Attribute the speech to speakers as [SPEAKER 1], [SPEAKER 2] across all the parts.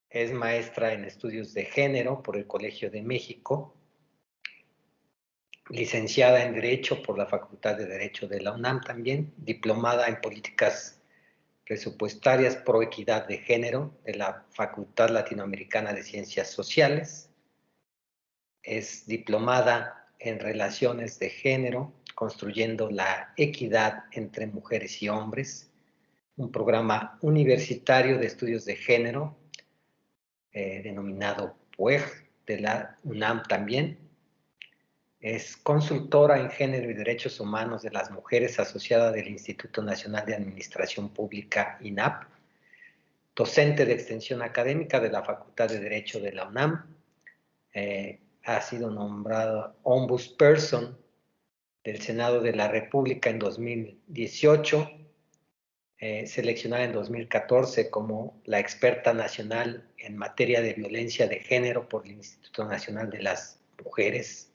[SPEAKER 1] Es maestra en estudios de género por el Colegio de México, licenciada en Derecho por la Facultad de Derecho de la UNAM también, diplomada en Políticas Presupuestarias pro Equidad de Género de la Facultad Latinoamericana de Ciencias Sociales. Es diplomada en Relaciones de Género, construyendo la equidad entre mujeres y hombres, un programa universitario de estudios de género denominado PUEG de la UNAM también. Es consultora en género y derechos humanos de las mujeres asociada del Instituto Nacional de Administración Pública, INAP, docente de extensión académica de la Facultad de Derecho de la UNAM, ha sido nombrada Ombudsperson del Senado de la República en 2018, seleccionada en 2014 como la experta nacional en materia de violencia de género por el Instituto Nacional de las Mujeres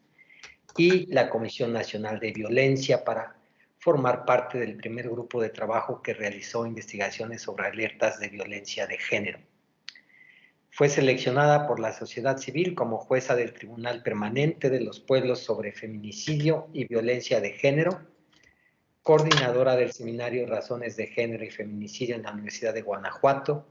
[SPEAKER 1] y la Comisión Nacional de Violencia para formar parte del primer grupo de trabajo que realizó investigaciones sobre alertas de violencia de género. Fue seleccionada por la sociedad civil como jueza del Tribunal Permanente de los Pueblos sobre Feminicidio y Violencia de Género, coordinadora del Seminario Razones de Género y Feminicidio en la Universidad de Guanajuato,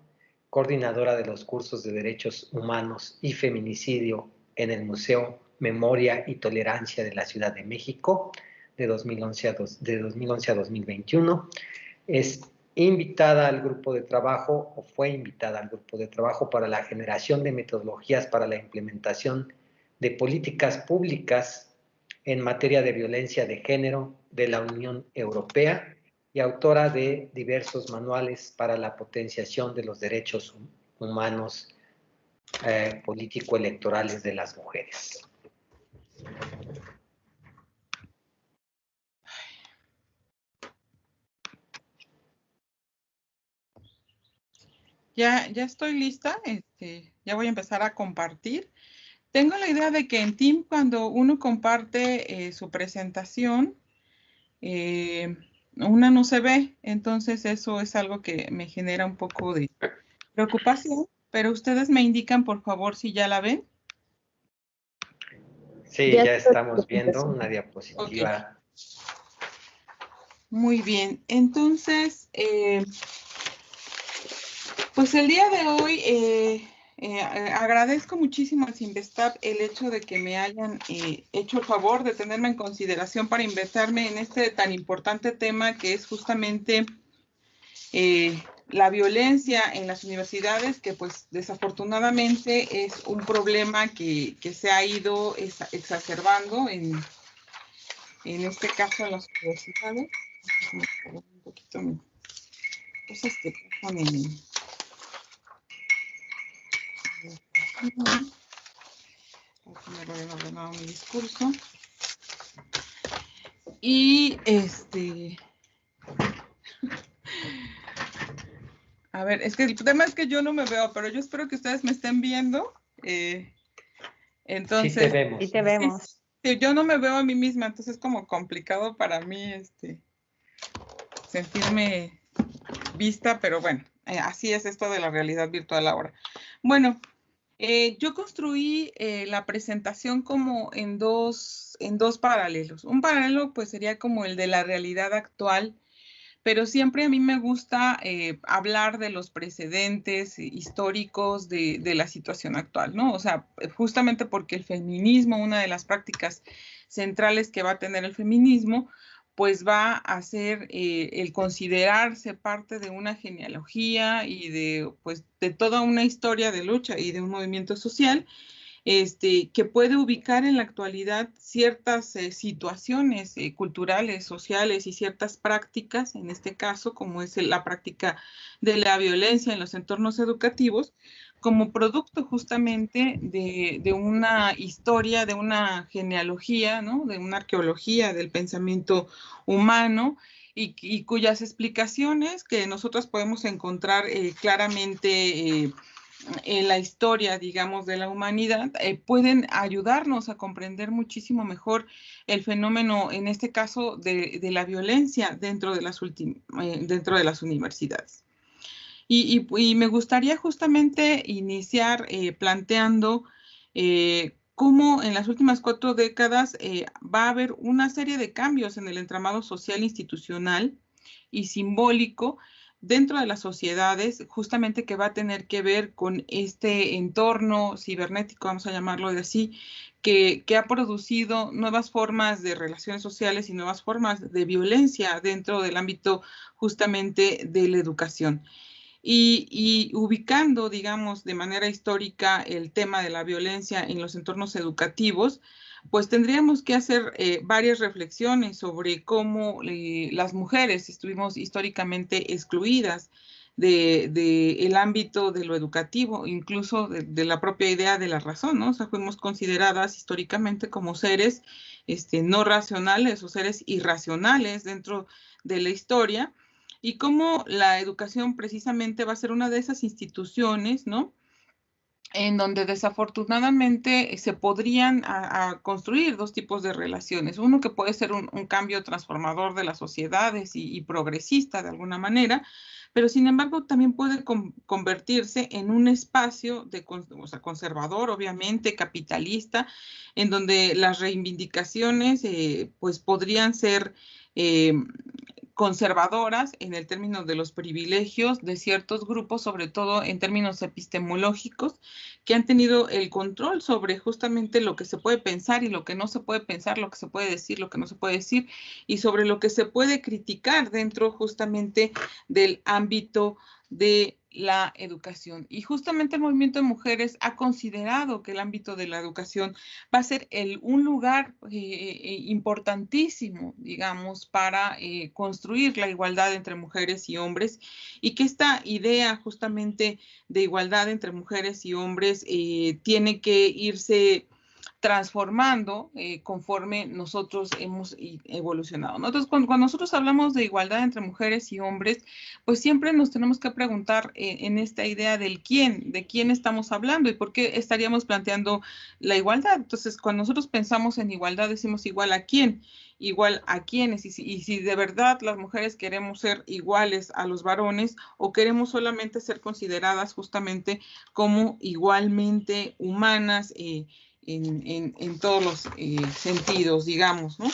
[SPEAKER 1] coordinadora de los cursos de Derechos Humanos y Feminicidio en el Museo Memoria y Tolerancia de la Ciudad de México, de 2011 a 2021. Es invitada al grupo de trabajo, o fue invitada al grupo de trabajo para la generación de metodologías para la implementación de políticas públicas en materia de violencia de género de la Unión Europea y autora de diversos manuales para la potenciación de los derechos humanos político-electorales de las mujeres.
[SPEAKER 2] Ya estoy lista, ya voy a empezar a compartir. Tengo la idea de que en Team, cuando uno comparte su presentación, una no se ve, entonces eso es algo que me genera un poco de preocupación, pero ustedes me indican, por favor, si ya la ven.
[SPEAKER 1] Sí, ya estamos viendo una diapositiva.
[SPEAKER 2] Okay. Muy bien, entonces, pues el día de hoy agradezco muchísimo a Cinvestav el hecho de que me hayan hecho el favor de tenerme en consideración para invitarme en este tan importante tema que es justamente la violencia en las universidades, que pues desafortunadamente es un problema que se ha ido exacerbando en este caso en las universidades. Un poquito cosas que pasan en... Aquí me lo he ordenado mi discurso. Y a ver, es que el tema es que yo no me veo, pero yo espero que ustedes me estén viendo. Entonces,
[SPEAKER 1] sí te vemos.
[SPEAKER 3] Sí te vemos.
[SPEAKER 2] Sí, yo no me veo a mí misma, entonces es como complicado para mí sentirme vista, pero bueno, así es esto de la realidad virtual ahora. Bueno, yo construí la presentación como en dos paralelos. Un paralelo pues sería como el de la realidad actual, pero siempre a mí me gusta hablar de los precedentes históricos de la situación actual, ¿no? O sea, justamente porque el feminismo, una de las prácticas centrales que va a tener el feminismo, pues va a ser el considerarse parte de una genealogía y pues, de toda una historia de lucha y de un movimiento social, que puede ubicar en la actualidad ciertas situaciones culturales, sociales y ciertas prácticas, en este caso, como es la práctica de la violencia en los entornos educativos, como producto justamente de una historia, de una genealogía, ¿no? De una arqueología del pensamiento humano, y cuyas explicaciones que nosotros podemos encontrar claramente en la historia, digamos, de la humanidad, pueden ayudarnos a comprender muchísimo mejor el fenómeno, en este caso, de la violencia dentro de las universidades. Y me gustaría justamente iniciar planteando cómo en las últimas 4 décadas va a haber una serie de cambios en el entramado social, institucional y simbólico dentro de las sociedades, justamente que va a tener que ver con este entorno cibernético, vamos a llamarlo de así, que ha producido nuevas formas de relaciones sociales y nuevas formas de violencia dentro del ámbito justamente de la educación. Y ubicando, digamos, de manera histórica el tema de la violencia en los entornos educativos, pues tendríamos que hacer varias reflexiones sobre cómo las mujeres estuvimos históricamente excluidas el ámbito de lo educativo, incluso de la propia idea de la razón, ¿no? O sea, fuimos consideradas históricamente como seres no racionales o seres irracionales dentro de la historia, y cómo la educación precisamente va a ser una de esas instituciones, ¿no?, en donde desafortunadamente se podrían construir 2 tipos de relaciones. Uno que puede ser un cambio transformador de las sociedades y progresista de alguna manera, pero sin embargo también puede convertirse en un espacio o sea, conservador, obviamente, capitalista, en donde las reivindicaciones pues podrían ser conservadoras en el término de los privilegios de ciertos grupos, sobre todo en términos epistemológicos, que han tenido el control sobre justamente lo que se puede pensar y lo que no se puede pensar, lo que se puede decir, lo que no se puede decir, y sobre lo que se puede criticar dentro justamente del ámbito de la educación. Y justamente el movimiento de mujeres ha considerado que el ámbito de la educación va a ser un lugar importantísimo, digamos, para construir la igualdad entre mujeres y hombres, y que esta idea justamente de igualdad entre mujeres y hombres tiene que irse transformando conforme nosotros hemos evolucionado, ¿no? Entonces, cuando nosotros hablamos de igualdad entre mujeres y hombres, pues siempre nos tenemos que preguntar en esta idea del quién, de quién estamos hablando y por qué estaríamos planteando la igualdad. Entonces, cuando nosotros pensamos en igualdad, decimos igual a quién, igual a quiénes, y si de verdad las mujeres queremos ser iguales a los varones o queremos solamente ser consideradas justamente como igualmente humanas, en todos los sentidos, digamos, ¿no?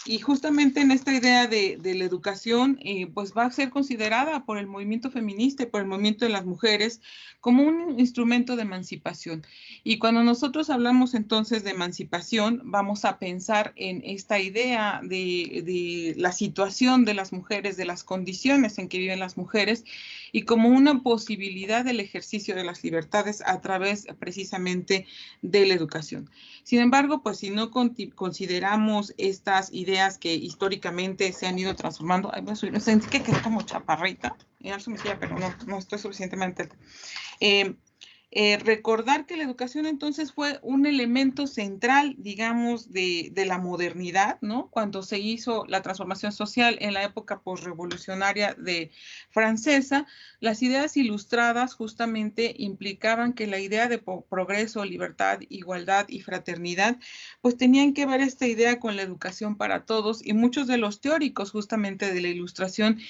[SPEAKER 2] Y justamente en esta idea de la educación, pues va a ser considerada por el movimiento feminista y por el movimiento de las mujeres como un instrumento de emancipación. Y cuando nosotros hablamos entonces de emancipación, vamos a pensar en esta idea de la situación de las mujeres, de las condiciones en que viven las mujeres, y como una posibilidad del ejercicio de las libertades a través precisamente de la educación. Sin embargo, pues si no consideramos estas ideas que históricamente se han ido transformando, ay, me sentí que quedé como chaparrita, pero no estoy suficientemente alta. Recordar que la educación entonces fue un elemento central, digamos, de la modernidad, ¿no? Cuando se hizo la transformación social en la época posrevolucionaria francesa, las ideas ilustradas justamente implicaban que la idea de progreso, libertad, igualdad y fraternidad, pues tenían que ver esta idea con la educación para todos, y muchos de los teóricos justamente de la ilustración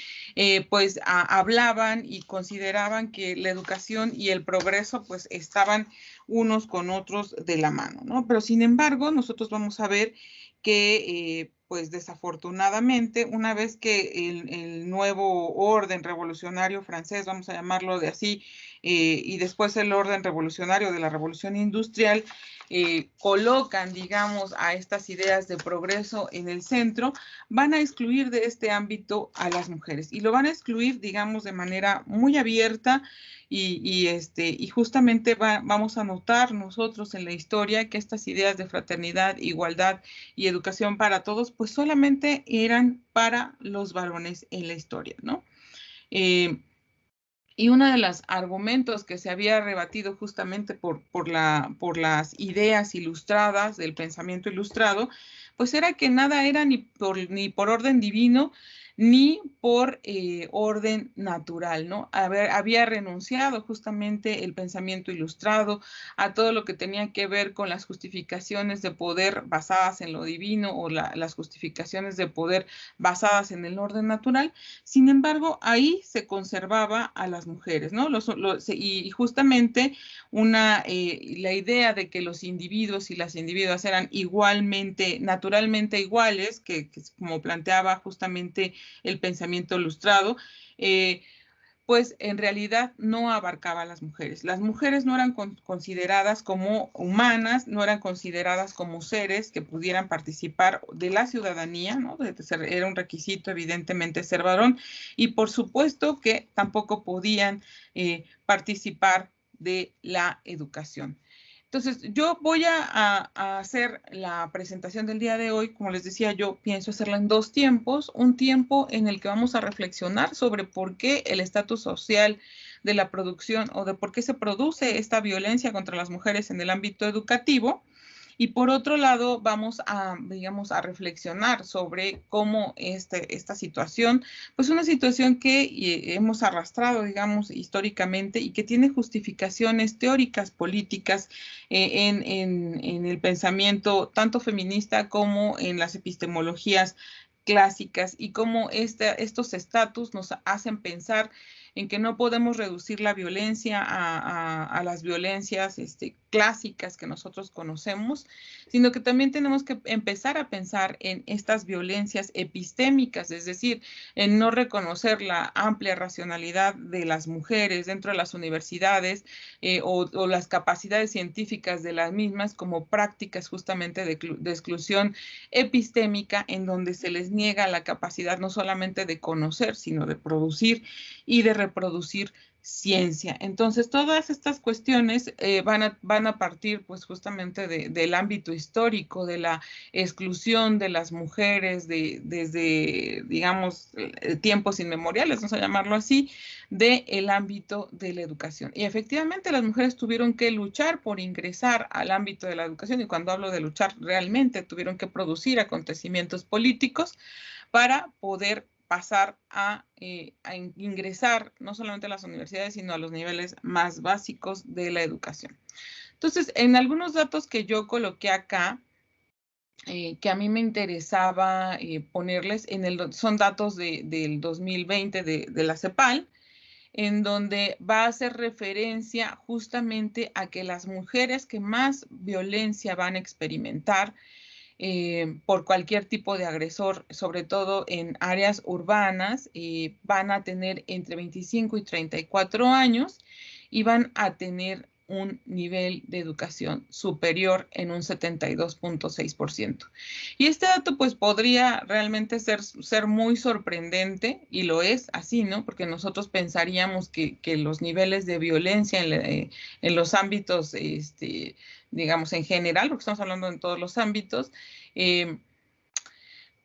[SPEAKER 2] pues hablaban y consideraban que la educación y el progreso pues estaban unos con otros de la mano, ¿no? Pero sin embargo, nosotros vamos a ver que pues desafortunadamente, una vez que el nuevo orden revolucionario francés, vamos a llamarlo de así, y después el orden revolucionario de la revolución industrial, colocan, digamos, a estas ideas de progreso en el centro, van a excluir de este ámbito a las mujeres, y lo van a excluir, digamos, de manera muy abierta, y justamente vamos a notar nosotros en la historia que estas ideas de fraternidad, igualdad y educación para todos, pues solamente eran para los varones en la historia, ¿no? Y uno de los argumentos que se había rebatido justamente por las ideas ilustradas del pensamiento ilustrado, pues era que nada era ni por orden divino, ni por orden natural, ¿no? Había renunciado justamente el pensamiento ilustrado a todo lo que tenía que ver con las justificaciones de poder basadas en lo divino o las justificaciones de poder basadas en el orden natural. Sin embargo, ahí se conservaba a las mujeres, ¿no? Y justamente la idea de que los individuos y las individuas eran igualmente, naturalmente iguales, que como planteaba justamente el pensamiento ilustrado, pues en realidad no abarcaba a las mujeres. Las mujeres no eran consideradas como humanas, no eran consideradas como seres que pudieran participar de la ciudadanía, ¿no? Era un requisito evidentemente ser varón, y por supuesto que tampoco podían participar de la educación. Entonces, yo voy a hacer la presentación del día de hoy, como les decía, yo pienso hacerla en dos tiempos. Un tiempo en el que vamos a reflexionar sobre por qué el estatus social de la producción o de por qué se produce esta violencia contra las mujeres en el ámbito educativo. Y por otro lado, vamos a, digamos, a reflexionar sobre cómo esta situación, pues una situación que hemos arrastrado, digamos, históricamente y que tiene justificaciones teóricas, políticas, en el pensamiento tanto feminista como en las epistemologías clásicas, y cómo estos estatus nos hacen pensar en que no podemos reducir la violencia a las violencias clásicas que nosotros conocemos, sino que también tenemos que empezar a pensar en estas violencias epistémicas, es decir, en no reconocer la amplia racionalidad de las mujeres dentro de las universidades o las capacidades científicas de las mismas como prácticas justamente de exclusión epistémica, en donde se les niega la capacidad no solamente de conocer, sino de producir y de reproducir ciencia. Entonces, todas estas cuestiones van a partir pues justamente del ámbito histórico, de la exclusión de las mujeres desde, digamos, tiempos inmemoriales, vamos a llamarlo así, del ámbito de la educación. Y efectivamente las mujeres tuvieron que luchar por ingresar al ámbito de la educación, y cuando hablo de luchar, realmente tuvieron que producir acontecimientos políticos para poder pasar a ingresar no solamente a las universidades, sino a los niveles más básicos de la educación. Entonces, en algunos datos que yo coloqué acá, que a mí me interesaba ponerles, son datos del 2020 de la CEPAL, en donde va a hacer referencia justamente a que las mujeres que más violencia van a experimentar por cualquier tipo de agresor, sobre todo en áreas urbanas, van a tener entre 25 y 34 años y van a tener un nivel de educación superior en un 72.6%. Y este dato pues podría realmente ser muy sorprendente, y lo es así, ¿no? Porque nosotros pensaríamos que los niveles de violencia en los ámbitos, digamos en general, porque estamos hablando en todos los ámbitos,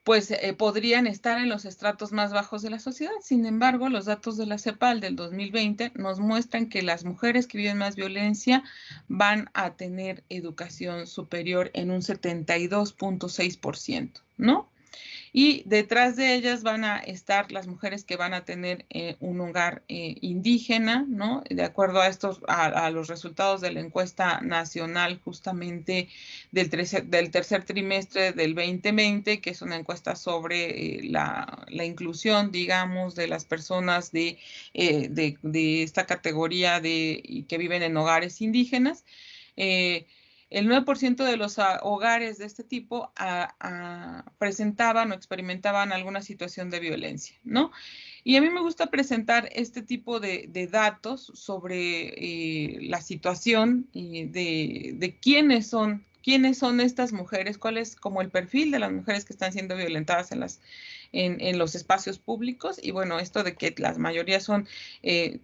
[SPEAKER 2] pues podrían estar en los estratos más bajos de la sociedad. Sin embargo, los datos de la CEPAL del 2020 nos muestran que las mujeres que viven más violencia van a tener educación superior en un 72.6%, ¿no? Y detrás de ellas van a estar las mujeres que van a tener un hogar indígena, ¿no? De acuerdo a los resultados de la encuesta nacional justamente del tercer trimestre del 2020, que es una encuesta sobre la inclusión, digamos, de las personas de esta categoría que viven en hogares indígenas. El 9% de los hogares de este tipo presentaban o experimentaban alguna situación de violencia, ¿no? Y a mí me gusta presentar este tipo de datos sobre la situación de quiénes son estas mujeres, cuál es como el perfil de las mujeres que están siendo violentadas en los espacios públicos. Y bueno, esto de que la mayoría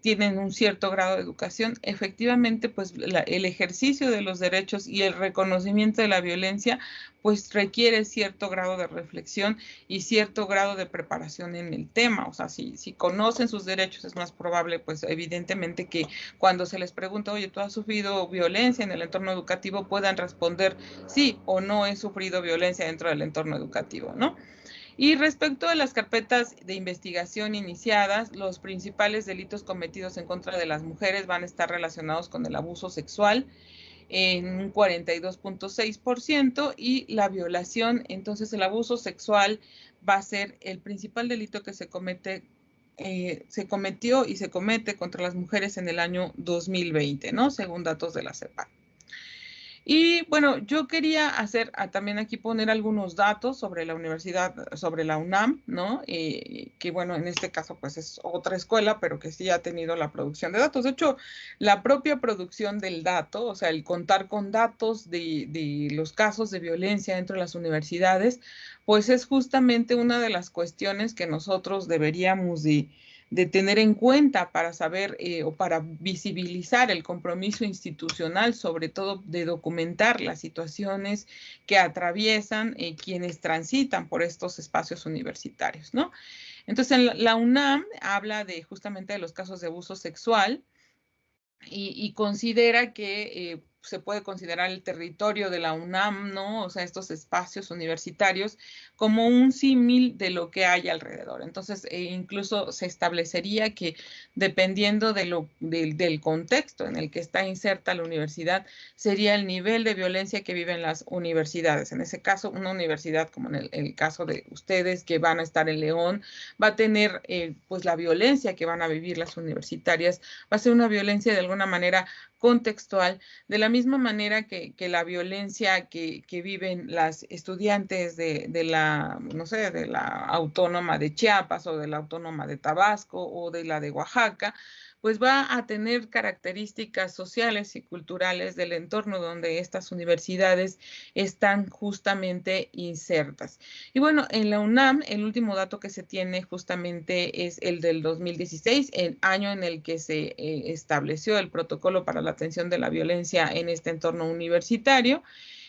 [SPEAKER 2] tienen un cierto grado de educación, efectivamente, pues el ejercicio de los derechos y el reconocimiento de la violencia, pues requiere cierto grado de reflexión y cierto grado de preparación en el tema. O sea, si conocen sus derechos, es más probable, pues evidentemente, que cuando se les pregunta, oye, ¿tú has sufrido violencia en el entorno educativo?, puedan responder sí o no he sufrido violencia dentro del entorno educativo, ¿no? Y respecto a las carpetas de investigación iniciadas, los principales delitos cometidos en contra de las mujeres van a estar relacionados con el abuso sexual en un 42.6% y la violación. Entonces, el abuso sexual va a ser el principal delito que se cometió y se comete contra las mujeres en el año 2020, ¿no? Según datos de la CEPAL. Y bueno, yo quería también aquí poner algunos datos sobre la universidad, sobre la UNAM, ¿no? Que bueno, en este caso pues es otra escuela, pero que sí ha tenido la producción de datos. De hecho, la propia producción del dato, o sea, el contar con datos de los casos de violencia dentro de las universidades, pues es justamente una de las cuestiones que nosotros deberíamos de tener en cuenta para saber o para visibilizar el compromiso institucional, sobre todo de documentar las situaciones que atraviesan quienes transitan por estos espacios universitarios, ¿no? Entonces, la UNAM habla justamente de los casos de abuso sexual y considera que se puede considerar el territorio de la UNAM, ¿no? O sea, estos espacios universitarios como un símil de lo que hay alrededor. Entonces, incluso se establecería que dependiendo del contexto en el que está inserta la universidad, sería el nivel de violencia que viven las universidades. En ese caso, una universidad como en el caso de ustedes que van a estar en León, va a tener pues la violencia que van a vivir las universitarias, va a ser una violencia de alguna manera contextual, de la misma manera que la violencia que viven las estudiantes de la, no sé, de la Autónoma de Chiapas o de la Autónoma de Tabasco o de la de Oaxaca, pues va a tener características sociales y culturales del entorno donde estas universidades están justamente insertas. Y bueno, en la UNAM, el último dato que se tiene justamente es el del 2016, el año en el que se estableció el protocolo para la atención de la violencia en este entorno universitario.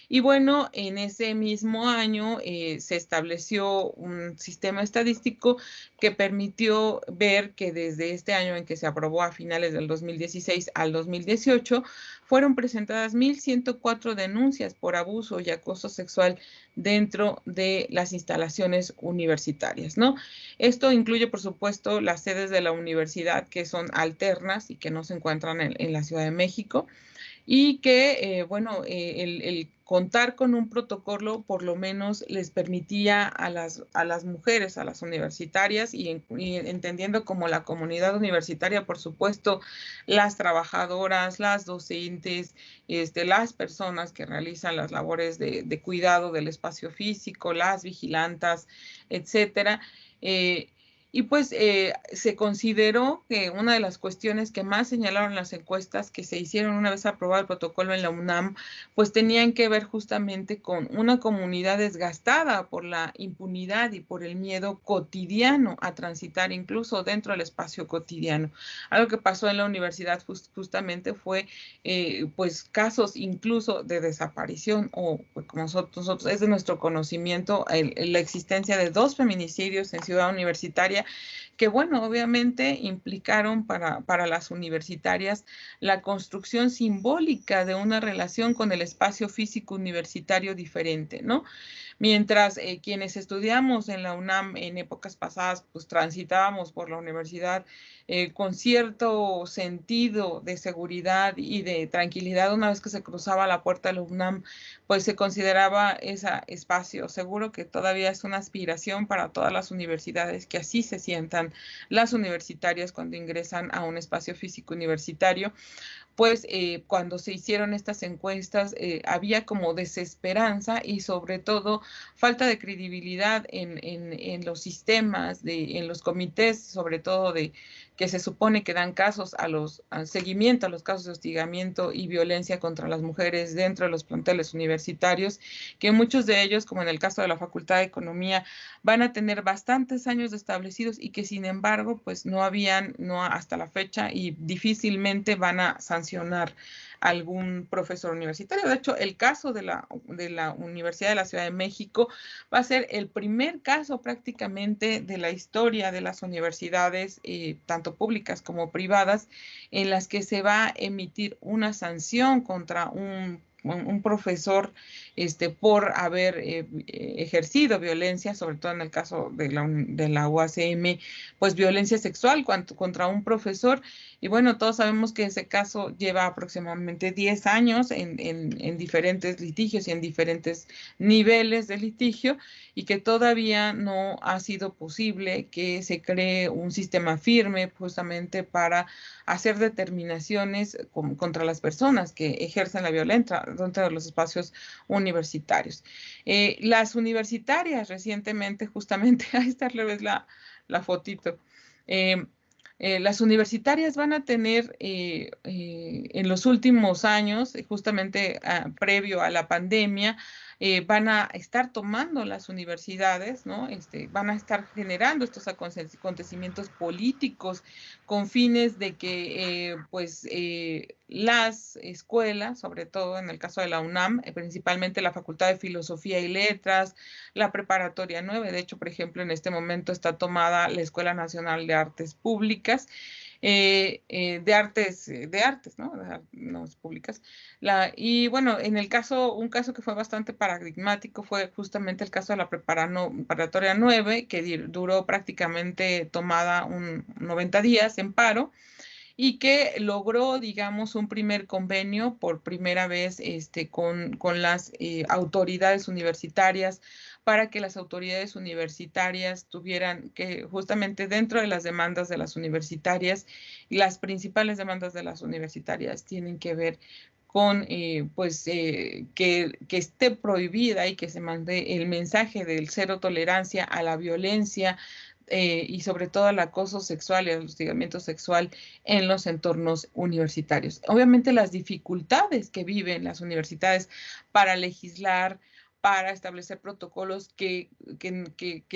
[SPEAKER 2] Y bueno, en ese mismo año se estableció un sistema estadístico que permitió ver que desde este año en que se aprobó a finales del 2016 al 2018, fueron presentadas 1,104 denuncias por abuso y acoso sexual dentro de las instalaciones universitarias, ¿no? Esto incluye, por supuesto, las sedes de la universidad que son alternas y que no se encuentran en la Ciudad de México, y que, bueno, el contar con un protocolo por lo menos les permitía a las mujeres, a las universitarias y entendiendo como la comunidad universitaria, por supuesto, las trabajadoras, las docentes, las personas que realizan las labores de cuidado del espacio físico, las vigilantas, etcétera. Y pues se consideró que una de las cuestiones que más señalaron las encuestas que se hicieron una vez aprobado el protocolo en la UNAM, pues tenían que ver justamente con una comunidad desgastada por la impunidad y por el miedo cotidiano a transitar incluso dentro del espacio cotidiano. Algo que pasó en la universidad justamente fue pues casos incluso de desaparición o pues, como nosotros es de nuestro conocimiento la existencia de 2 feminicidios en Ciudad Universitaria que, bueno, obviamente implicaron para las universitarias la construcción simbólica de una relación con el espacio físico universitario diferente, ¿no? Mientras quienes estudiamos en la UNAM en épocas pasadas, pues transitábamos por la universidad con cierto sentido de seguridad y de tranquilidad una vez que se cruzaba la puerta de la UNAM, pues se consideraba ese espacio seguro, que todavía es una aspiración para todas las universidades, que así se sientan las universitarias cuando ingresan a un espacio físico universitario. Pues cuando se hicieron estas encuestas había como desesperanza y sobre todo falta de credibilidad en los sistemas, en los comités, sobre todo de que se supone que dan casos al seguimiento a los casos de hostigamiento y violencia contra las mujeres dentro de los planteles universitarios, que muchos de ellos, como en el caso de la Facultad de Economía, van a tener bastantes años establecidos y que sin embargo pues no hasta la fecha y difícilmente van a sancionar algún profesor universitario. De hecho, el caso de la Universidad de la Ciudad de México va a ser el primer caso prácticamente de la historia de las universidades, tanto públicas como privadas, en las que se va a emitir una sanción contra un un profesor por haber ejercido violencia, sobre todo en el caso de la UACM, pues violencia sexual contra un profesor. Y bueno, todos sabemos que ese caso lleva aproximadamente 10 años en diferentes litigios y en diferentes niveles de litigio, y que todavía no ha sido posible que se cree un sistema firme justamente para hacer determinaciones contra las personas que ejercen la violencia dentro de los espacios universitarios. Las universitarias recientemente, justamente, ahí está la fotito. Las universitarias van a tener en los últimos años, justamente previo a la pandemia, van a estar tomando las universidades, ¿no? Van a estar generando estos acontecimientos políticos con fines de que las escuelas, sobre todo en el caso de la UNAM, principalmente la Facultad de Filosofía y Letras, la Preparatoria 9, de hecho, por ejemplo, en este momento está tomada la Escuela Nacional de Artes Públicas, de artes, ¿no? No públicas. Y bueno, un caso que fue bastante paradigmático fue justamente el caso de la Preparatoria 9, que duró prácticamente tomada 90 días en paro, y que logró, digamos, un primer convenio por primera vez con las autoridades universitarias, para que las autoridades universitarias tuvieran que, justamente dentro de las demandas de las universitarias, y las principales demandas de las universitarias tienen que ver con que esté prohibida y que se mande el mensaje del cero tolerancia a la violencia, y sobre todo al acoso sexual y al hostigamiento sexual en los entornos universitarios. Obviamente las dificultades que viven las universidades para legislar, para establecer protocolos que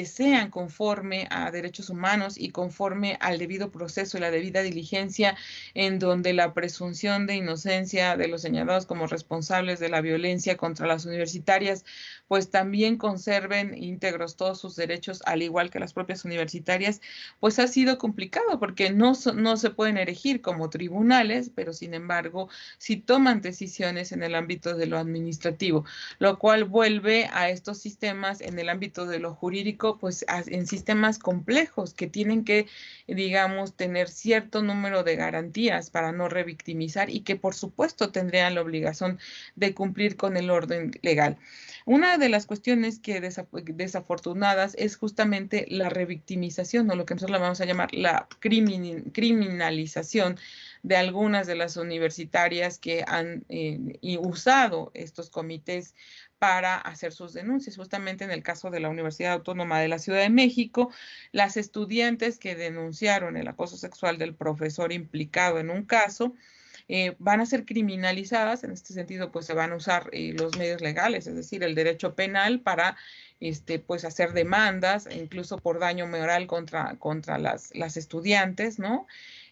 [SPEAKER 2] sean conforme a derechos humanos y conforme al debido proceso y la debida diligencia, en donde la presunción de inocencia de los señalados como responsables de la violencia contra las universitarias, pues también conserven íntegros todos sus derechos, al igual que las propias universitarias, pues ha sido complicado, porque no se pueden erigir como tribunales, pero sin embargo, sí toman decisiones en el ámbito de lo administrativo, lo cual vuelve a estos sistemas en el ámbito de lo jurídico, pues en sistemas complejos que tienen que, digamos, tener cierto número de garantías para no revictimizar, y que por supuesto tendrían la obligación de cumplir con el orden legal. Una de las cuestiones que desafortunadas es justamente la revictimización, o lo que nosotros vamos a llamar la criminalización de algunas de las universitarias que han usado estos comités para hacer sus denuncias. Justamente en el caso de la Universidad Autónoma de la Ciudad de México, las estudiantes que denunciaron el acoso sexual del profesor implicado en un caso, van a ser criminalizadas. En este sentido, pues se van a usar los medios legales, es decir, el derecho penal para pues hacer demandas, incluso por daño moral contra las estudiantes, ¿no?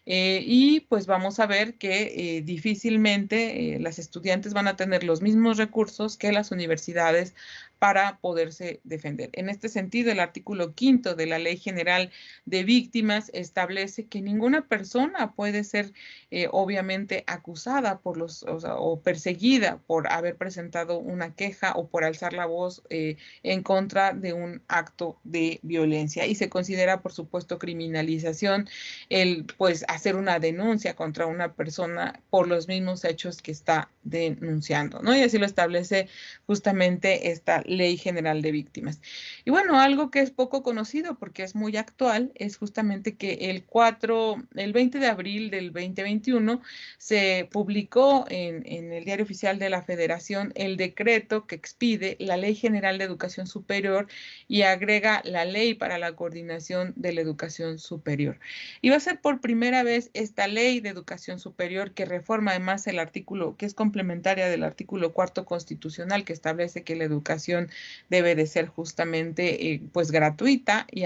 [SPEAKER 2] Y pues vamos a ver que difícilmente las estudiantes van a tener los mismos recursos que las universidades para poderse defender. En este sentido, el artículo 5 de la Ley General de Víctimas establece que ninguna persona puede ser obviamente acusada o perseguida por haber presentado una queja o por alzar la voz en contra de un acto de violencia, y se considera, por supuesto, criminalización el pues hacer una denuncia contra una persona por los mismos hechos que está denunciando, ¿no? Y así lo establece justamente esta Ley General de Víctimas. Y bueno, algo que es poco conocido porque es muy actual es justamente que el 20 de abril del 2021 se publicó en el Diario Oficial de la Federación el decreto que expide la Ley General de Educación Superior y agrega la Ley para la Coordinación de la Educación Superior. Y va a ser por primera vez esta Ley de Educación Superior que reforma además el artículo, que es complementaria del artículo 4 constitucional, que establece que la educación debe de ser justamente pues gratuita y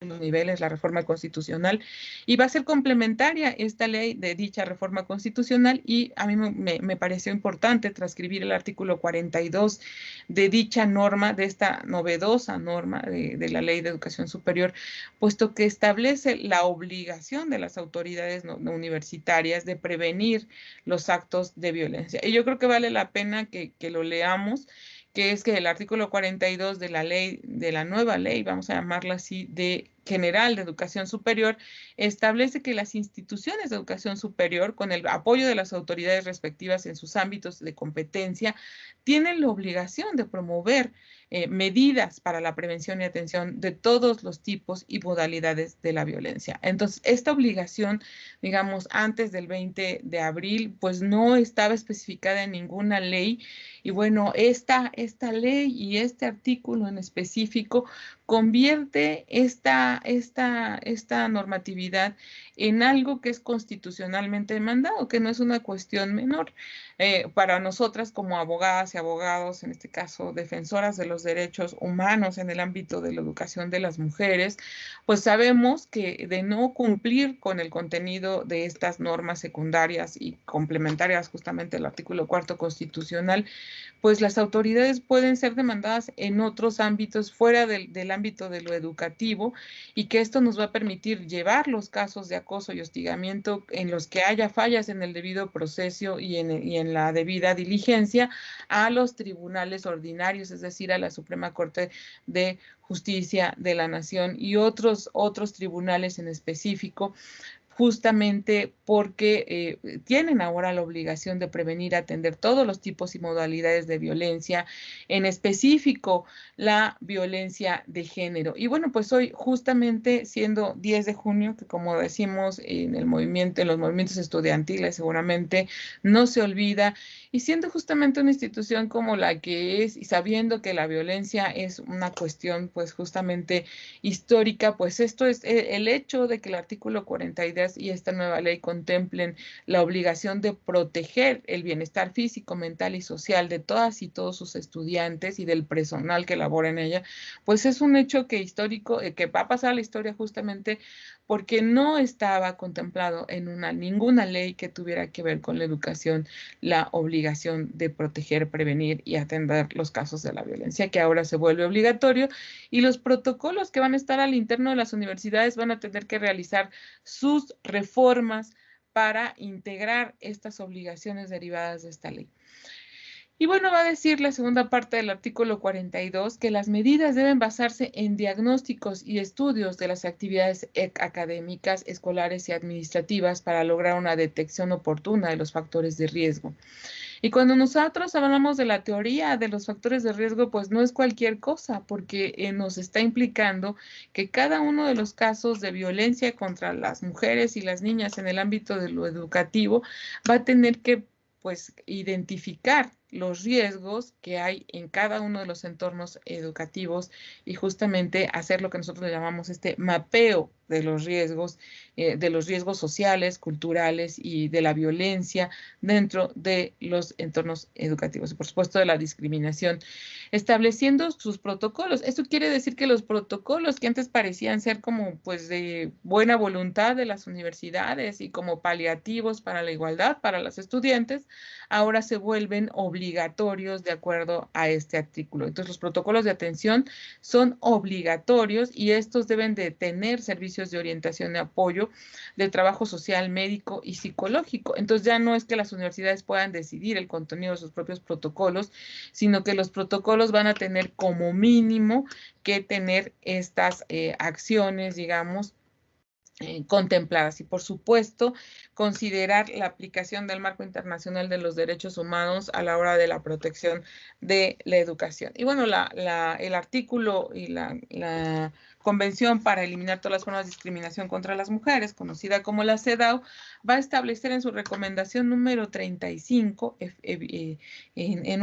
[SPEAKER 2] niveles la reforma constitucional, y va a ser complementaria esta ley de dicha reforma constitucional, y a mí me pareció importante transcribir el artículo 42 de dicha norma, de esta novedosa norma de la Ley de Educación Superior, puesto que establece la obligación de las autoridades no universitarias de prevenir los actos de violencia. Y yo creo que vale la pena que lo leamos, que es que el artículo 42 de la ley, de la nueva ley, vamos a llamarla así, de General de Educación Superior, establece que las instituciones de educación superior, con el apoyo de las autoridades respectivas en sus ámbitos de competencia, tienen la obligación de promover medidas para la prevención y atención de todos los tipos y modalidades de la violencia. Entonces, esta obligación, digamos, antes del 20 de abril, pues no estaba especificada en ninguna ley. Y bueno, esta ley y este artículo en específico convierte esta normatividad en algo que es constitucionalmente demandado, que no es una cuestión menor. Para nosotras como abogadas y abogados, en este caso defensoras de los derechos humanos en el ámbito de la educación de las mujeres, pues sabemos que de no cumplir con el contenido de estas normas secundarias y complementarias justamente al artículo 4 constitucional, pues las autoridades pueden ser demandadas en otros ámbitos fuera del ámbito de lo educativo, y que esto nos va a permitir llevar los casos de acoso y hostigamiento en los que haya fallas en el debido proceso y en la debida diligencia a los tribunales ordinarios, es decir, a la Suprema Corte de Justicia de la Nación y otros tribunales en específico, justamente porque tienen ahora la obligación de prevenir, atender todos los tipos y modalidades de violencia, en específico la violencia de género. Y bueno, pues hoy, justamente siendo 10 de junio, que como decimos en el movimiento, en los movimientos estudiantiles seguramente no se olvida, y siendo justamente una institución como la que es, y sabiendo que la violencia es una cuestión pues justamente histórica, pues esto es el hecho de que el artículo 42 y esta nueva ley contemplen la obligación de proteger el bienestar físico, mental y social de todas y todos sus estudiantes y del personal que labora en ella, pues es un hecho que histórico, que va a pasar a la historia justamente porque no estaba contemplado en ninguna ley que tuviera que ver con la educación la obligación de proteger, prevenir y atender los casos de la violencia, que ahora se vuelve obligatorio, y los protocolos que van a estar al interno de las universidades van a tener que realizar sus reformas para integrar estas obligaciones derivadas de esta ley. Y bueno, va a decir la segunda parte del artículo 42 que las medidas deben basarse en diagnósticos y estudios de las actividades académicas, escolares y administrativas para lograr una detección oportuna de los factores de riesgo. Y cuando nosotros hablamos de la teoría de los factores de riesgo, pues no es cualquier cosa, porque nos está implicando que cada uno de los casos de violencia contra las mujeres y las niñas en el ámbito de lo educativo va a tener que pues identificar los riesgos que hay en cada uno de los entornos educativos y justamente hacer lo que nosotros le llamamos este mapeo de los riesgos sociales, culturales y de la violencia dentro de los entornos educativos y por supuesto de la discriminación, estableciendo sus protocolos. Esto quiere decir que los protocolos que antes parecían ser como pues de buena voluntad de las universidades y como paliativos para la igualdad para los estudiantes, ahora se vuelven obligatorios de acuerdo a este artículo. Entonces, los protocolos de atención son obligatorios y estos deben de tener servicios de orientación y apoyo de trabajo social, médico y psicológico. Entonces, ya no es que las universidades puedan decidir el contenido de sus propios protocolos, sino que los protocolos van a tener como mínimo que tener estas acciones, digamos, contempladas y por supuesto considerar la aplicación del marco internacional de los derechos humanos a la hora de la protección de la educación. Y bueno, el artículo y la Convención para eliminar todas las formas de discriminación contra las mujeres, conocida como la CEDAW, va a establecer en su recomendación número 35 en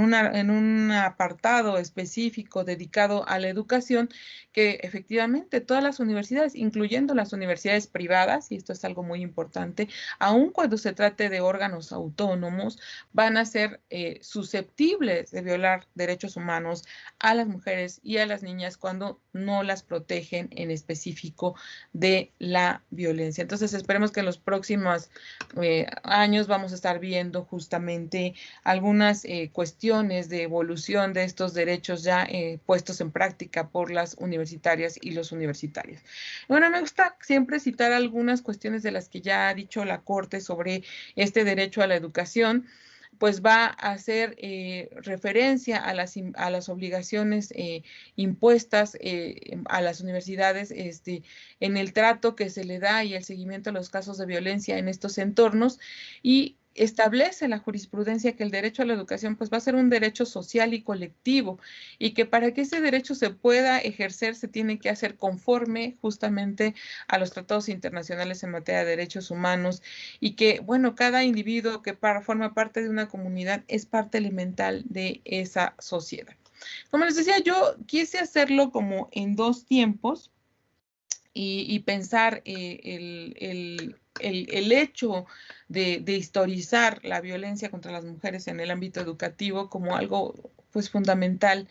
[SPEAKER 2] un apartado específico dedicado a la educación que efectivamente todas las universidades, incluyendo las universidades privadas, y esto es algo muy importante, aun cuando se trate de órganos autónomos, van a ser susceptibles de violar derechos humanos a las mujeres y a las niñas cuando no las protegen origen en específico de la violencia. Entonces, esperemos que en los próximos años vamos a estar viendo justamente algunas cuestiones de evolución de estos derechos ya puestos en práctica por las universitarias y los universitarios. Bueno, me gusta siempre citar algunas cuestiones de las que ya ha dicho la Corte sobre este derecho a la educación. Pues va a hacer referencia a las obligaciones impuestas a las universidades en el trato que se le da y el seguimiento de los casos de violencia en estos entornos, y establece la jurisprudencia que el derecho a la educación pues va a ser un derecho social y colectivo, y que para que ese derecho se pueda ejercer se tiene que hacer conforme justamente a los tratados internacionales en materia de derechos humanos, y que, bueno, cada individuo que forma parte de una comunidad es parte elemental de esa sociedad. Como les decía, yo quise hacerlo como en dos tiempos y pensar el hecho de historizar la violencia contra las mujeres en el ámbito educativo como algo pues fundamental.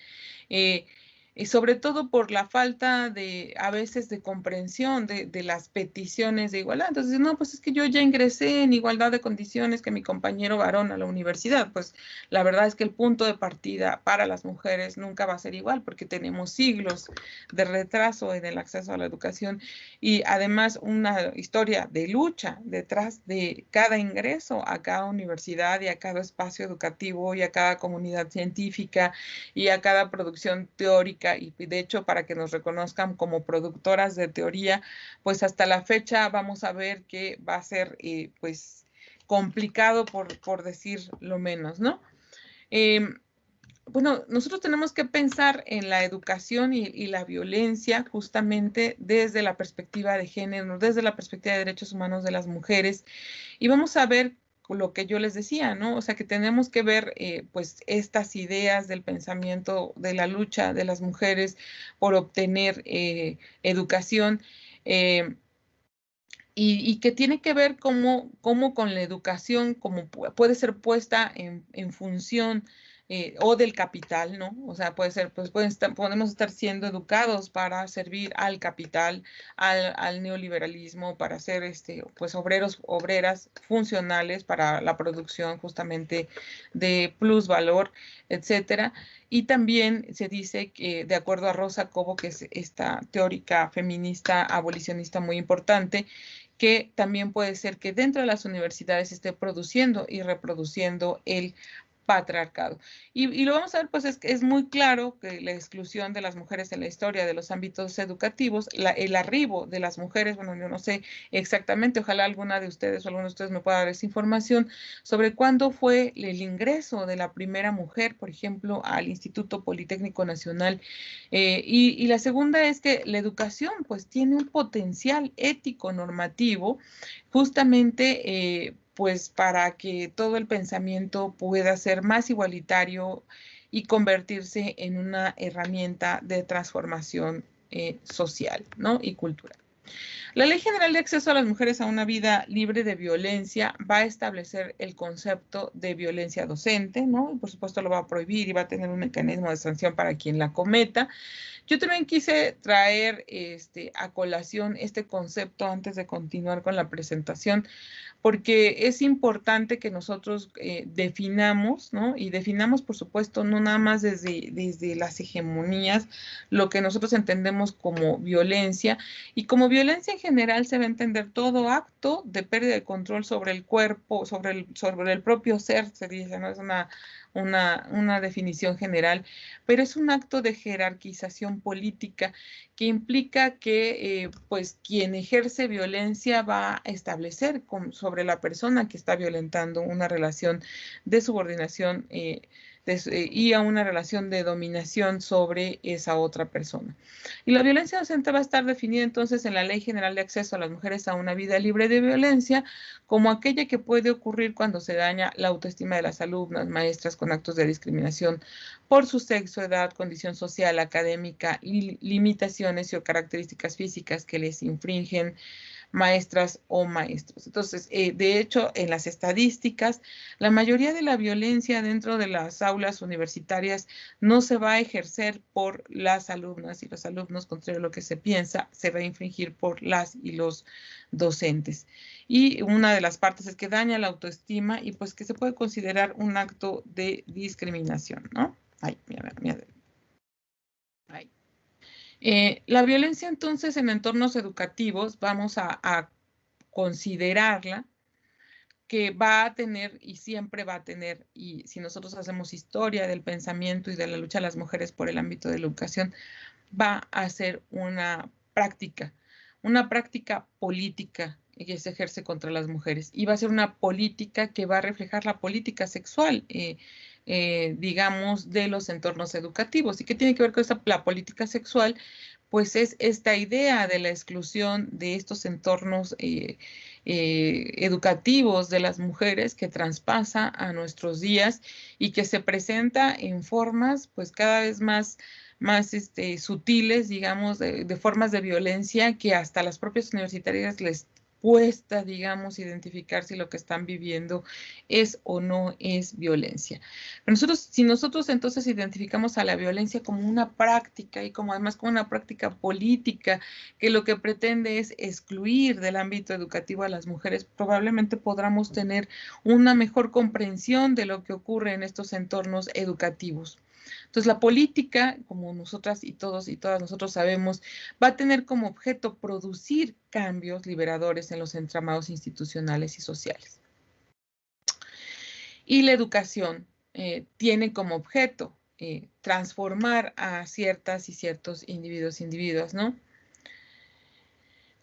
[SPEAKER 2] Y sobre todo por la falta a veces de comprensión de las peticiones de igualdad. Entonces, no, pues es que yo ya ingresé en igualdad de condiciones que mi compañero varón a la universidad. Pues la verdad es que el punto de partida para las mujeres nunca va a ser igual, porque tenemos siglos de retraso en el acceso a la educación y además una historia de lucha detrás de cada ingreso a cada universidad y a cada espacio educativo y a cada comunidad científica y a cada producción teórica. Y de hecho, para que nos reconozcan como productoras de teoría, pues hasta la fecha vamos a ver que va a ser pues complicado por decir lo menos, ¿no? Bueno, nosotros tenemos que pensar en la educación y la violencia justamente desde la perspectiva de género, desde la perspectiva de derechos humanos de las mujeres, y vamos a ver lo que yo les decía, ¿no? O sea, que tenemos que ver pues estas ideas del pensamiento de la lucha de las mujeres por obtener educación, y que tiene que ver cómo con la educación, cómo puede ser puesta en función o del capital, ¿no? O sea, puede ser, pues podemos estar siendo educados para servir al capital, al neoliberalismo, para ser pues obreras funcionales para la producción justamente de plusvalor, etcétera. Y también se dice que, de acuerdo a Rosa Cobo, que es esta teórica feminista abolicionista muy importante, que también puede ser que dentro de las universidades se esté produciendo y reproduciendo el patriarcado. Y lo vamos a ver, pues es muy claro que la exclusión de las mujeres en la historia de los ámbitos educativos, el arribo de las mujeres, bueno, yo no sé exactamente, ojalá alguna de ustedes o alguno de ustedes me pueda dar esa información sobre cuándo fue el ingreso de la primera mujer, por ejemplo, al Instituto Politécnico Nacional. Y la segunda es que la educación pues tiene un potencial ético normativo justamente pues para que todo el pensamiento pueda ser más igualitario y convertirse en una herramienta de transformación social, ¿no? Y cultural. La Ley General de Acceso a las Mujeres a una Vida Libre de Violencia va a establecer el concepto de violencia docente, ¿no? Y por supuesto lo va a prohibir y va a tener un mecanismo de sanción para quien la cometa. Yo también quise traer a colación este concepto antes de continuar con la presentación, porque es importante que nosotros definamos, ¿no? Y definamos, por supuesto, no nada más desde las hegemonías, lo que nosotros entendemos como violencia, y como violencia en general se va a entender todo acto de pérdida de control sobre el cuerpo, sobre el propio ser, se dice, ¿no? Es una definición general, pero es un acto de jerarquización política que implica que pues quien ejerce violencia va a establecer sobre la persona que está violentando una relación de subordinación y a una relación de dominación sobre esa otra persona. Y la violencia docente va a estar definida entonces en la Ley General de Acceso a las Mujeres a una Vida Libre de Violencia como aquella que puede ocurrir cuando se daña la autoestima de las alumnas, maestras con actos de discriminación por su sexo, edad, condición social, académica, limitaciones o características físicas que les infringen maestras o maestros. Entonces, de hecho, en las estadísticas, la mayoría de la violencia dentro de las aulas universitarias no se va a ejercer por las alumnas y los alumnos, contrario a lo que se piensa, se va a infringir por las y los docentes. Y una de las partes es que daña la autoestima y pues que se puede considerar un acto de discriminación, ¿no? Ay, mira. Ay. La violencia entonces en entornos educativos vamos a considerarla que va a tener y siempre va a tener, y si nosotros hacemos historia del pensamiento y de la lucha de las mujeres por el ámbito de la educación, va a ser una práctica política que se ejerce contra las mujeres y va a ser una política que va a reflejar la política sexual, digamos, de los entornos educativos. ¿Y qué tiene que ver con la política sexual? Pues es esta idea de la exclusión de estos entornos educativos de las mujeres que traspasa a nuestros días y que se presenta en formas pues cada vez más sutiles, digamos, de formas de violencia que hasta las propias universitarias les cuesta, digamos, identificar si lo que están viviendo es o no es violencia. Pero si nosotros entonces identificamos a la violencia como una práctica y como además como una práctica política que lo que pretende es excluir del ámbito educativo a las mujeres, probablemente podamos tener una mejor comprensión de lo que ocurre en estos entornos educativos. Entonces, la política, como nosotras y todos y todas nosotros sabemos, va a tener como objeto producir cambios liberadores en los entramados institucionales y sociales. Y la educación tiene como objeto transformar a ciertas y ciertos individuos, ¿no?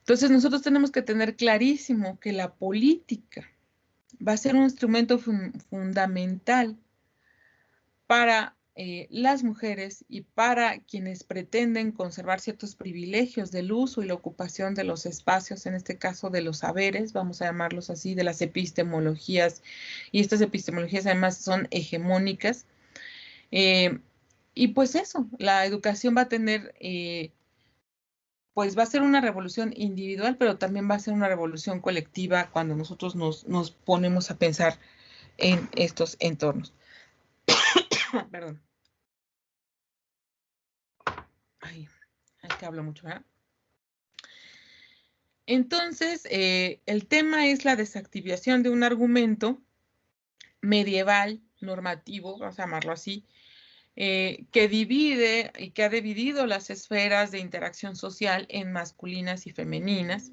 [SPEAKER 2] Entonces, nosotros tenemos que tener clarísimo que la política va a ser un instrumento fundamental para las mujeres y para quienes pretenden conservar ciertos privilegios del uso y la ocupación de los espacios, en este caso de los saberes, vamos a llamarlos así, de las epistemologías, y estas epistemologías además son hegemónicas. Y pues eso, la educación va a tener, pues va a ser una revolución individual, pero también va a ser una revolución colectiva cuando nosotros nos ponemos a pensar en estos entornos. Perdón. Ay, es que hablo mucho, ¿verdad? Entonces, el tema es la desactivación de un argumento medieval, normativo, vamos a llamarlo así, que divide y que ha dividido las esferas de interacción social en masculinas y femeninas,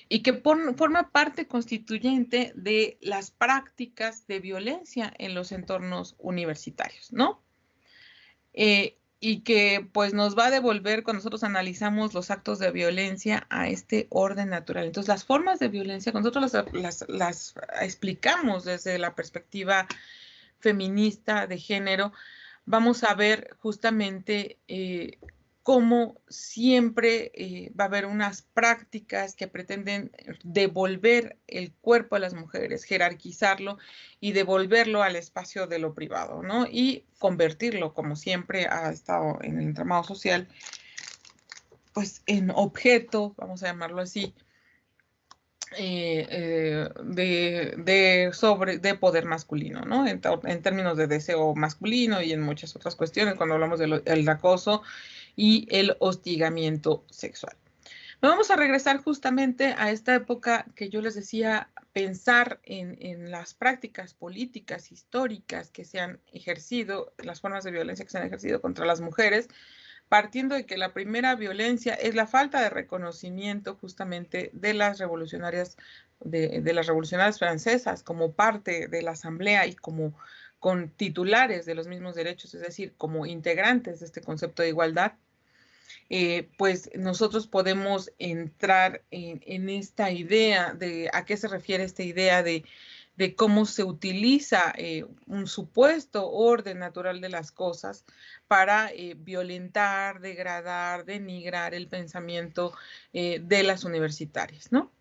[SPEAKER 2] y que forma parte constituyente de las prácticas de violencia en los entornos universitarios, ¿no? Y que pues nos va a devolver cuando nosotros analizamos los actos de violencia a este orden natural. Entonces, las formas de violencia, cuando nosotros las explicamos desde la perspectiva feminista de género, vamos a ver justamente cómo siempre va a haber unas prácticas que pretenden devolver el cuerpo a las mujeres, jerarquizarlo y devolverlo al espacio de lo privado, ¿no? Y convertirlo, como siempre ha estado en el entramado social, pues en objeto, vamos a llamarlo así, de poder masculino, ¿no? En términos de deseo masculino y en muchas otras cuestiones, cuando hablamos del acoso y el hostigamiento sexual. Vamos a regresar justamente a esta época que yo les decía, pensar en las prácticas políticas históricas que se han ejercido, las formas de violencia que se han ejercido contra las mujeres, partiendo de que la primera violencia es la falta de reconocimiento justamente de las revolucionarias, de las revolucionarias francesas como parte de la asamblea y como con titulares de los mismos derechos, es decir, como integrantes de este concepto de igualdad. Pues nosotros podemos entrar en esta idea de a qué se refiere esta idea de cómo se utiliza un supuesto orden natural de las cosas para violentar, degradar, denigrar el pensamiento de las universitarias, ¿no?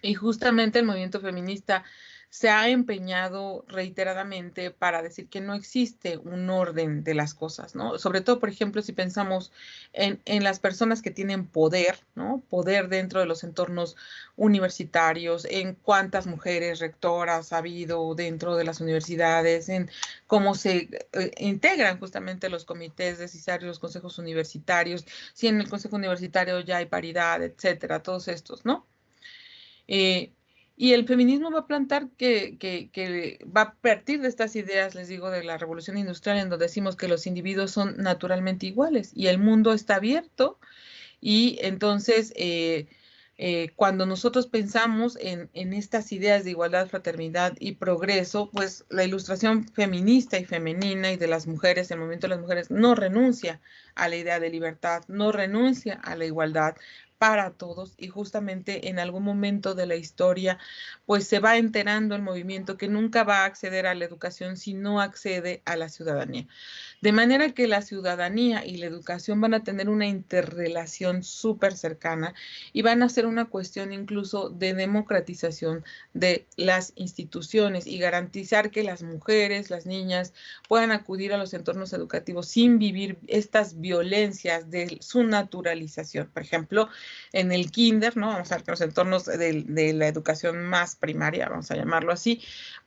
[SPEAKER 2] Y justamente el movimiento feminista se ha empeñado reiteradamente para decir que no existe un orden de las cosas, ¿no? Sobre todo, por ejemplo, si pensamos en las personas que tienen poder, ¿no? Poder dentro de los entornos universitarios, en cuántas mujeres rectoras ha habido dentro de las universidades, en cómo se integran justamente los comités decisarios, los consejos universitarios, si en el consejo universitario ya hay paridad, etcétera, todos estos, ¿no? Y el feminismo va a plantar que va a partir de estas ideas, les digo, de la revolución industrial, en donde decimos que los individuos son naturalmente iguales y el mundo está abierto. Y entonces, cuando nosotros pensamos en estas ideas de igualdad, fraternidad y progreso, pues la ilustración feminista y femenina y de las mujeres, el movimiento de las mujeres, no renuncia a la idea de libertad, no renuncia a la igualdad para todos, y justamente en algún momento de la historia pues se va enterando el movimiento que nunca va a acceder a la educación si no accede a la ciudadanía. De manera que la ciudadanía y la educación van a tener una interrelación súper cercana y van a ser una cuestión incluso de democratización de las instituciones y garantizar que las mujeres, las niñas puedan acudir a los entornos educativos sin vivir estas violencias de su naturalización. Por ejemplo, en el kinder, ¿no? Vamos a ver que los entornos de la educación más primaria, vamos a llamarlo así,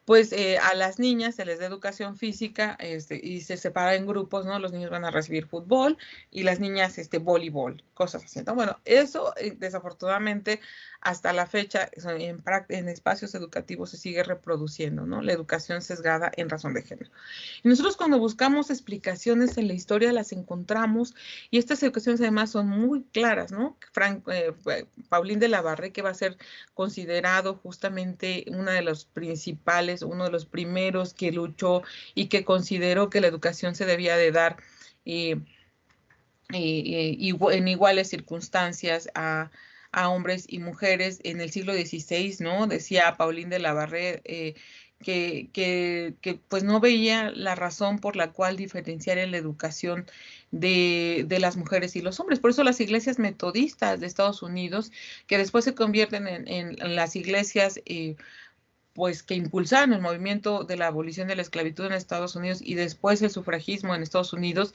[SPEAKER 2] pues a las niñas se les da educación física y se separa en grupos, ¿no? Los niños van a recibir fútbol y las niñas voleibol, cosas así, ¿no? Bueno, eso desafortunadamente hasta la fecha en espacios educativos se sigue reproduciendo, ¿no? La educación sesgada en razón de género. Y nosotros cuando buscamos explicaciones en la historia las encontramos, y estas educaciones además son muy claras, ¿no? Paulín de la Barré, que va a ser considerado justamente una de los principales, uno de los primeros que luchó y que consideró que la educación se debía de dar en iguales circunstancias a hombres y mujeres en el siglo XVI, ¿no? Decía Paulín de la Barré que pues no veía la razón por la cual diferenciar en la educación de las mujeres y los hombres. Por eso las iglesias metodistas de Estados Unidos, que después se convierten en las iglesias pues que impulsaron el movimiento de la abolición de la esclavitud en Estados Unidos y después el sufragismo en Estados Unidos,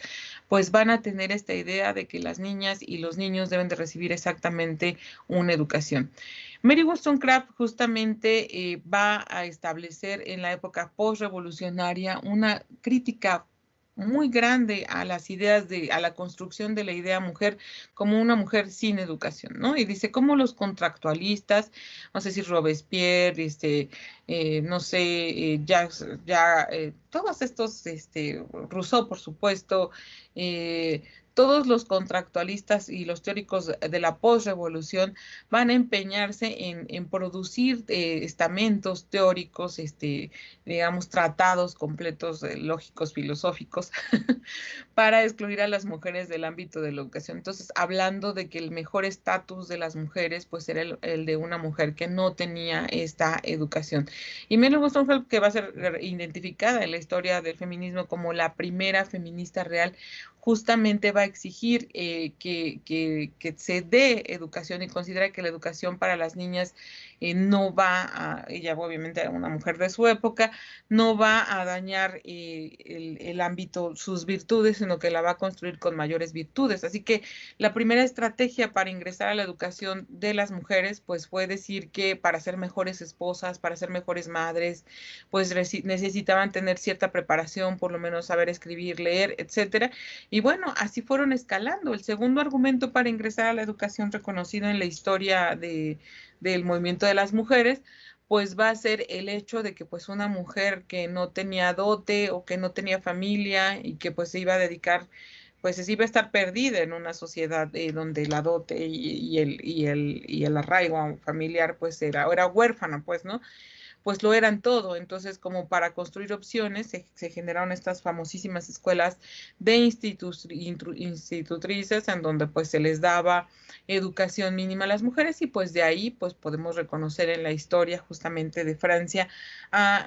[SPEAKER 2] pues van a tener esta idea de que las niñas y los niños deben de recibir exactamente una educación. Mary Wollstonecraft justamente va a establecer en la época postrevolucionaria una crítica muy grande a las ideas a la construcción de la idea mujer como una mujer sin educación, ¿no? Y dice cómo los contractualistas, no sé si Robespierre, no sé, todos estos, Rousseau, por supuesto, todos los contractualistas y los teóricos de la postrevolución van a empeñarse en producir estamentos teóricos, digamos, tratados completos, lógicos, filosóficos, para excluir a las mujeres del ámbito de la educación. Entonces, hablando de que el mejor estatus de las mujeres, pues era el de una mujer que no tenía esta educación. Y Mary Wollstonecraft, que va a ser identificada en la historia del feminismo como la primera feminista real, justamente va a exigir que se dé educación y considera que la educación para las niñas no va a, ella obviamente era una mujer de su época, no va a dañar el ámbito, sus virtudes, sino que la va a construir con mayores virtudes. Así que la primera estrategia para ingresar a la educación de las mujeres, pues fue decir que para ser mejores esposas, para ser mejores madres, pues necesitaban tener cierta preparación, por lo menos saber escribir, leer, etcétera. Y bueno, así fueron escalando. El segundo argumento para ingresar a la educación reconocido en la historia del movimiento de las mujeres, pues va a ser el hecho de que pues una mujer que no tenía dote o que no tenía familia y que pues se iba a dedicar, pues se iba a estar perdida en una sociedad donde la dote y el arraigo familiar pues era huérfana, pues, ¿no? Pues lo eran todo. Entonces, como para construir opciones, se generaron estas famosísimas escuelas de institutrices en donde pues se les daba educación mínima a las mujeres, y pues de ahí pues podemos reconocer en la historia justamente de Francia a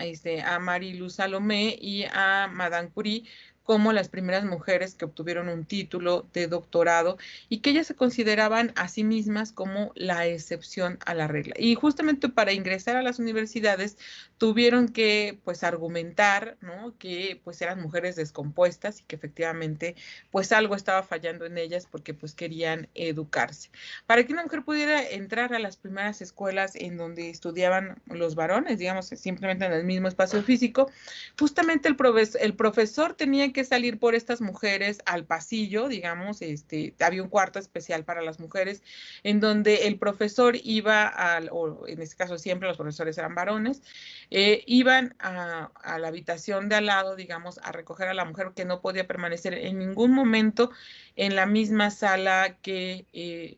[SPEAKER 2] Marie-Louise Salomé y a Madame Curie como las primeras mujeres que obtuvieron un título de doctorado y que ellas se consideraban a sí mismas como la excepción a la regla. Y justamente para ingresar a las universidades tuvieron que pues argumentar, ¿no?, que pues eran mujeres descompuestas y que efectivamente pues algo estaba fallando en ellas porque pues querían educarse. Para que una mujer pudiera entrar a las primeras escuelas en donde estudiaban los varones, digamos, simplemente en el mismo espacio físico, justamente el profesor tenía que salir por estas mujeres al pasillo, digamos, había un cuarto especial para las mujeres, en donde el profesor iba, o en este caso siempre los profesores eran varones, iban a la habitación de al lado, digamos, a recoger a la mujer que no podía permanecer en ningún momento en la misma sala que,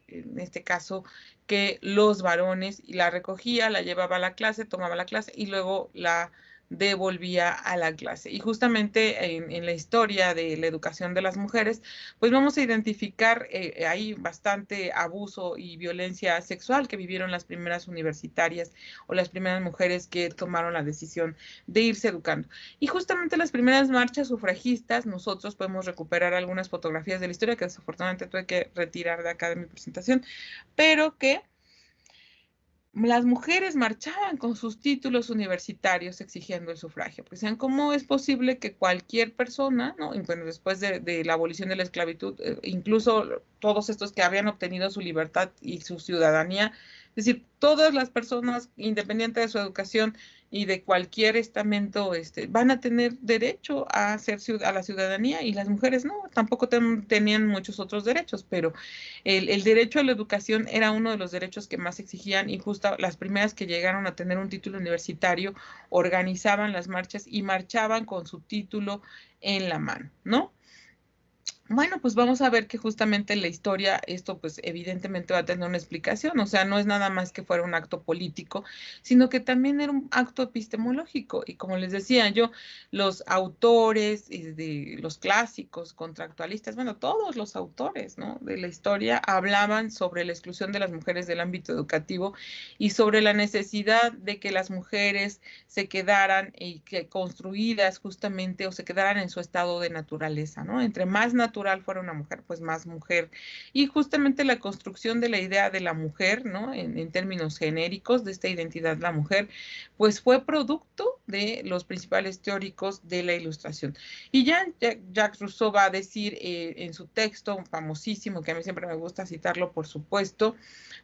[SPEAKER 2] en este caso, que los varones, y la recogía, la llevaba a la clase, tomaba la clase y luego la devolvía a la clase. Y justamente en la historia de la educación de las mujeres, pues vamos a identificar ahí bastante abuso y violencia sexual que vivieron las primeras universitarias o las primeras mujeres que tomaron la decisión de irse educando. Y justamente las primeras marchas sufragistas, nosotros podemos recuperar algunas fotografías de la historia que desafortunadamente tuve que retirar de acá de mi presentación, pero que las mujeres marchaban con sus títulos universitarios exigiendo el sufragio. Pues decían, ¿cómo es posible que cualquier persona, ¿no? Y bueno, después de la abolición de la esclavitud, incluso todos estos que habían obtenido su libertad y su ciudadanía, es decir, todas las personas, independiente de su educación y de cualquier estamento, van a tener derecho a la ciudadanía, y las mujeres no, tampoco tenían muchos otros derechos, pero el derecho a la educación era uno de los derechos que más exigían, y justo las primeras que llegaron a tener un título universitario organizaban las marchas y marchaban con su título en la mano, ¿no? Bueno, pues vamos a ver que justamente en la historia esto pues evidentemente va a tener una explicación, o sea, no es nada más que fuera un acto político, sino que también era un acto epistemológico. Y como les decía yo, los autores de los clásicos, contractualistas, bueno, todos los autores, ¿no?, de la historia hablaban sobre la exclusión de las mujeres del ámbito educativo y sobre la necesidad de que las mujeres se quedaran que construidas justamente, o se quedaran en su estado de naturaleza, ¿no? Entre más natural fuera una mujer, pues más mujer. Y justamente la construcción de la idea de la mujer, ¿no?, en términos genéricos, de esta identidad la mujer, pues fue producto de los principales teóricos de la Ilustración. Y ya Jacques Rousseau va a decir en su texto famosísimo, que a mí siempre me gusta citarlo, por supuesto,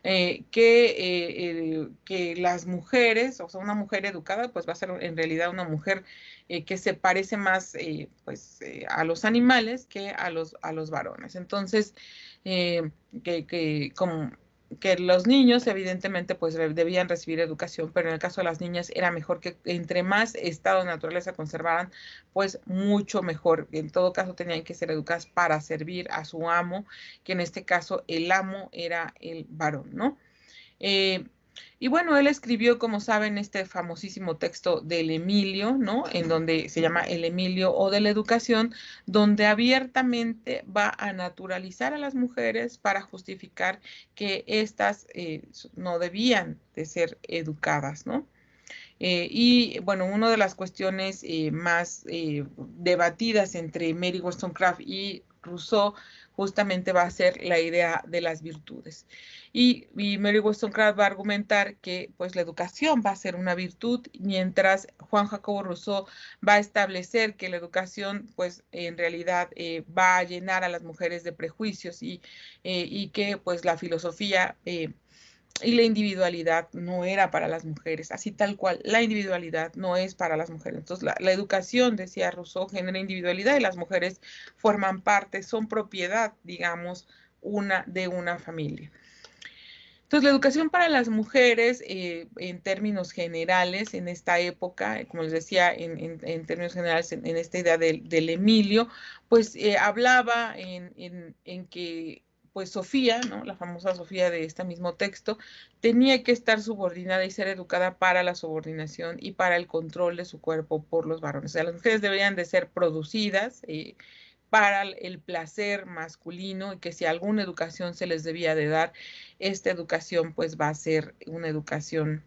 [SPEAKER 2] que las mujeres, o sea, una mujer educada, pues va a ser en realidad una mujer que se parece más a los animales que a los varones. Entonces, que los niños evidentemente pues debían recibir educación, pero en el caso de las niñas era mejor que entre más estado de naturaleza conservaran, pues mucho mejor. En todo caso tenían que ser educadas para servir a su amo, que en este caso el amo era el varón, ¿no? Y bueno, él escribió, como saben, este famosísimo texto del Emilio, ¿no?, en donde se llama El Emilio o de la Educación, donde abiertamente va a naturalizar a las mujeres para justificar que éstas no debían de ser educadas, ¿no? Y bueno, una de las cuestiones más debatidas entre Mary Wollstonecraft y Rousseau justamente va a ser la idea de las virtudes. Y Mary Wollstonecraft va a argumentar que pues la educación va a ser una virtud, mientras Juan Jacobo Rousseau va a establecer que la educación pues en realidad va a llenar a las mujeres de prejuicios, y que pues la filosofía y la individualidad no era para las mujeres, así tal cual, la individualidad no es para las mujeres. Entonces, la educación, decía Rousseau, genera individualidad, y las mujeres forman parte, son propiedad, digamos, de una familia. Entonces, la educación para las mujeres, en términos generales, en esta época, como les decía, en términos generales, en esta idea del Emilio, pues hablaba en que pues Sofía, ¿no?, la famosa Sofía de este mismo texto, tenía que estar subordinada y ser educada para la subordinación y para el control de su cuerpo por los varones. O sea, las mujeres deberían de ser producidas para el placer masculino, y que si alguna educación se les debía de dar, esta educación pues va a ser una educación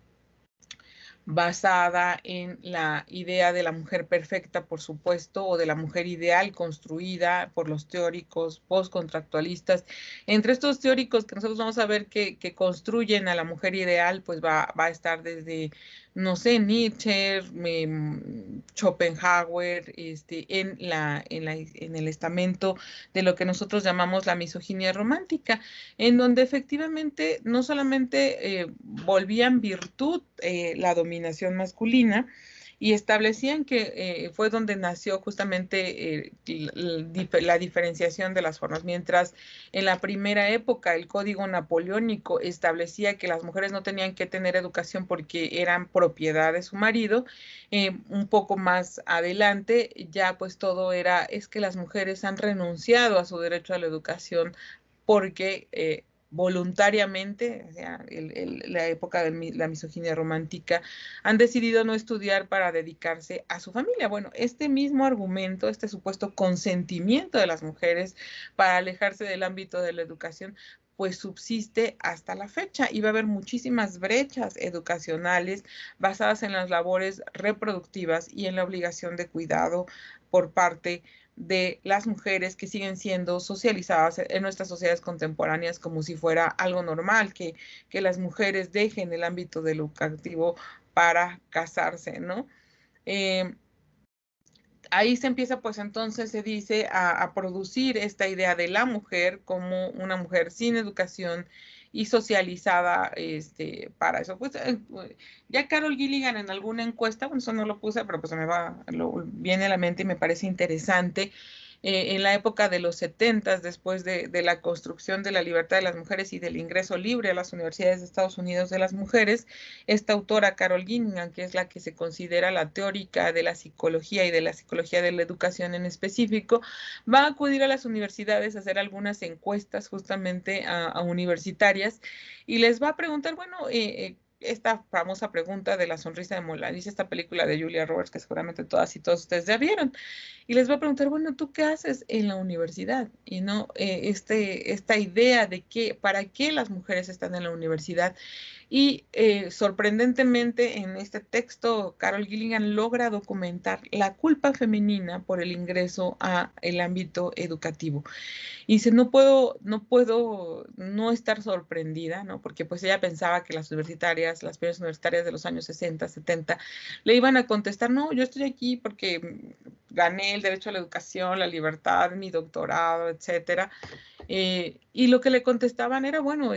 [SPEAKER 2] basada en la idea de la mujer perfecta, por supuesto, o de la mujer ideal construida por los teóricos postcontractualistas. Entre estos teóricos que nosotros vamos a ver que construyen a la mujer ideal, pues va a estar desde, no sé, Nietzsche, Schopenhauer, en el estamento de lo que nosotros llamamos la misoginia romántica, en donde efectivamente no solamente volvían virtud la dominación masculina, y establecían que fue donde nació justamente la diferenciación de las formas. Mientras en la primera época el código napoleónico establecía que las mujeres no tenían que tener educación porque eran propiedad de su marido, un poco más adelante ya pues todo era, es que las mujeres han renunciado a su derecho a la educación porque voluntariamente, o sea, la época de la misoginia romántica, han decidido no estudiar para dedicarse a su familia. Bueno, este mismo argumento, este supuesto consentimiento de las mujeres para alejarse del ámbito de la educación, pues subsiste hasta la fecha, y va a haber muchísimas brechas educacionales basadas en las labores reproductivas y en la obligación de cuidado por parte de las mujeres, que siguen siendo socializadas en nuestras sociedades contemporáneas como si fuera algo normal, que las mujeres dejen el ámbito de lo educativo para casarse, ¿no? Ahí se empieza, pues entonces se dice a producir esta idea de la mujer como una mujer sin educación y socializada para eso. Pues ya Carol Gilligan en alguna encuesta, bueno, eso no lo puse, pero pues viene a la mente y me parece interesante. En la época de los 70, después de la construcción de la libertad de las mujeres y del ingreso libre a las universidades de Estados Unidos de las mujeres, esta autora Carol Gilligan, que es la que se considera la teórica de la psicología y de la psicología de la educación en específico, va a acudir a las universidades a hacer algunas encuestas justamente a universitarias, y les va a preguntar, bueno, esta famosa pregunta de la sonrisa de Mona Lisa, esta película de Julia Roberts que seguramente todas y todos ustedes ya vieron, y les va a preguntar, bueno, ¿tú qué haces en la universidad? Y no esta idea de para qué las mujeres están en la universidad. Y sorprendentemente en este texto, Carol Gilligan logra documentar la culpa femenina por el ingreso a el ámbito educativo. Y dice, no puedo no estar sorprendida, ¿no? Porque pues ella pensaba que las primeras universitarias de los años 60, 70, le iban a contestar, no, yo estoy aquí porque gané el derecho a la educación, la libertad, mi doctorado, etcétera. Y lo que le contestaban era, bueno,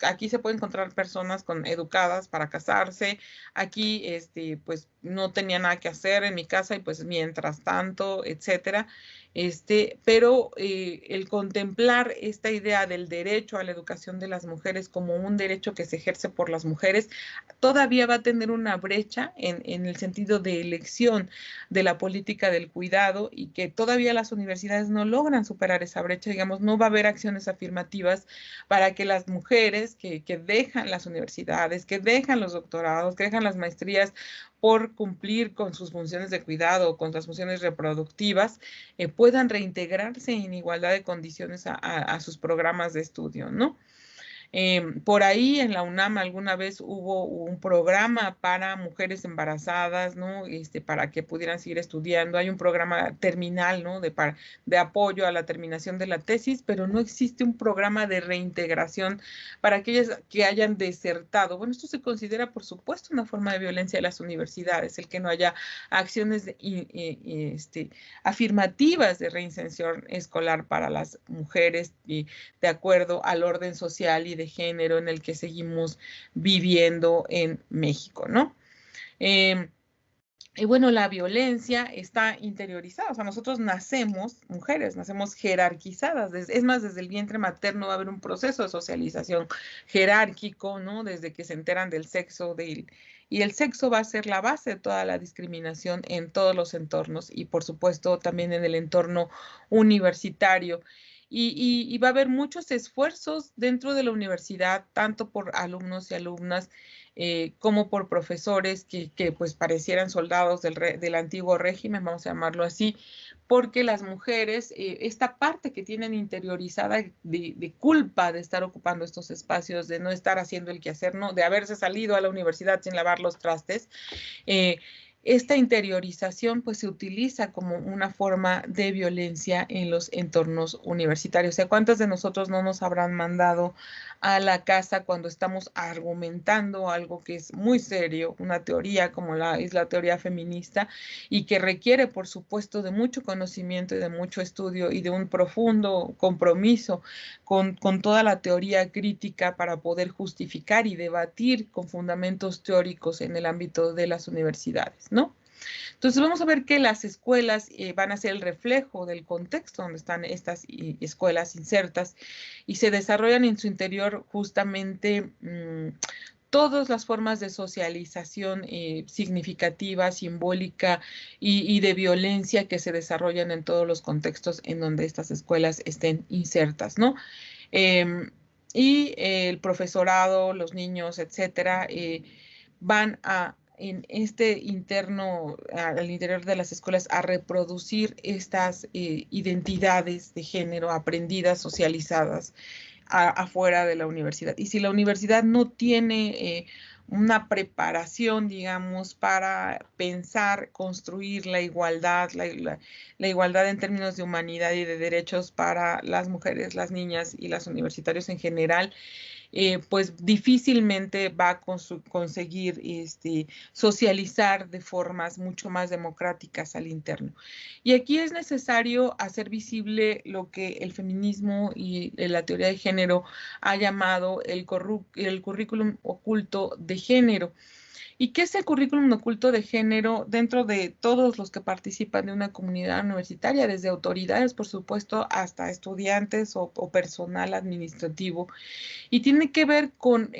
[SPEAKER 2] aquí se pueden encontrar personas educadas para casarse, aquí pues no tenía nada que hacer en mi casa y pues mientras tanto, etcétera. Pero el contemplar esta idea del derecho a la educación de las mujeres como un derecho que se ejerce por las mujeres, todavía va a tener una brecha en el sentido de elección de la política del cuidado, y que todavía las universidades no logran superar esa brecha, digamos, no va a haber acciones afirmativas para que las mujeres que dejan las universidades, que dejan los doctorados, que dejan las maestrías por cumplir con sus funciones de cuidado, con las funciones reproductivas, puedan reintegrarse en igualdad de condiciones a sus programas de estudio, ¿no? Por ahí en la UNAM alguna vez hubo un programa para mujeres embarazadas, ¿no? Para que pudieran seguir estudiando. Hay un programa terminal, ¿no? De apoyo a la terminación de la tesis, pero no existe un programa de reintegración para aquellas que hayan desertado. Bueno, esto se considera, por supuesto, una forma de violencia de las universidades, el que no haya acciones afirmativas de reinserción escolar para las mujeres de acuerdo al orden social y de género en el que seguimos viviendo en México, ¿no? Y bueno, la violencia está interiorizada, o sea, nosotros nacemos, mujeres, nacemos jerarquizadas, es más, desde el vientre materno va a haber un proceso de socialización jerárquico, ¿no? Desde que se enteran del sexo, y el sexo va a ser la base de toda la discriminación en todos los entornos, y por supuesto también en el entorno universitario. y va a haber muchos esfuerzos dentro de la universidad, tanto por alumnos y alumnas, como por profesores que pues parecieran soldados del antiguo régimen, vamos a llamarlo así, porque las mujeres, esta parte que tienen interiorizada de culpa de estar ocupando estos espacios, de no estar haciendo el quehacer, ¿no? De haberse salido a la universidad sin lavar los trastes, esta interiorización pues se utiliza como una forma de violencia en los entornos universitarios. O sea, ¿cuántas de nosotros no nos habrán mandado a la casa cuando estamos argumentando algo que es muy serio, una teoría como es la teoría feminista y que requiere, por supuesto, de mucho conocimiento y de mucho estudio y de un profundo compromiso con toda la teoría crítica para poder justificar y debatir con fundamentos teóricos en el ámbito de las universidades, ¿no? Entonces vamos a ver que las escuelas van a ser el reflejo del contexto donde están estas escuelas insertas y se desarrollan en su interior justamente todas las formas de socialización significativa, simbólica y de violencia que se desarrollan en todos los contextos en donde estas escuelas estén insertas, ¿no? Y el profesorado, los niños, etcétera, van en este interno, al interior de las escuelas, a reproducir estas identidades de género aprendidas, socializadas afuera de la universidad. Y si la universidad no tiene una preparación, digamos, para pensar, construir la igualdad, la igualdad en términos de humanidad y de derechos para las mujeres, las niñas y los universitarios en general, pues difícilmente va a conseguir socializar de formas mucho más democráticas al interno. Y aquí es necesario hacer visible lo que el feminismo y la teoría de género ha llamado el currículum oculto de género. ¿Y qué es el currículum oculto de género dentro de todos los que participan de una comunidad universitaria, desde autoridades, por supuesto, hasta estudiantes o personal administrativo? Y tiene que ver con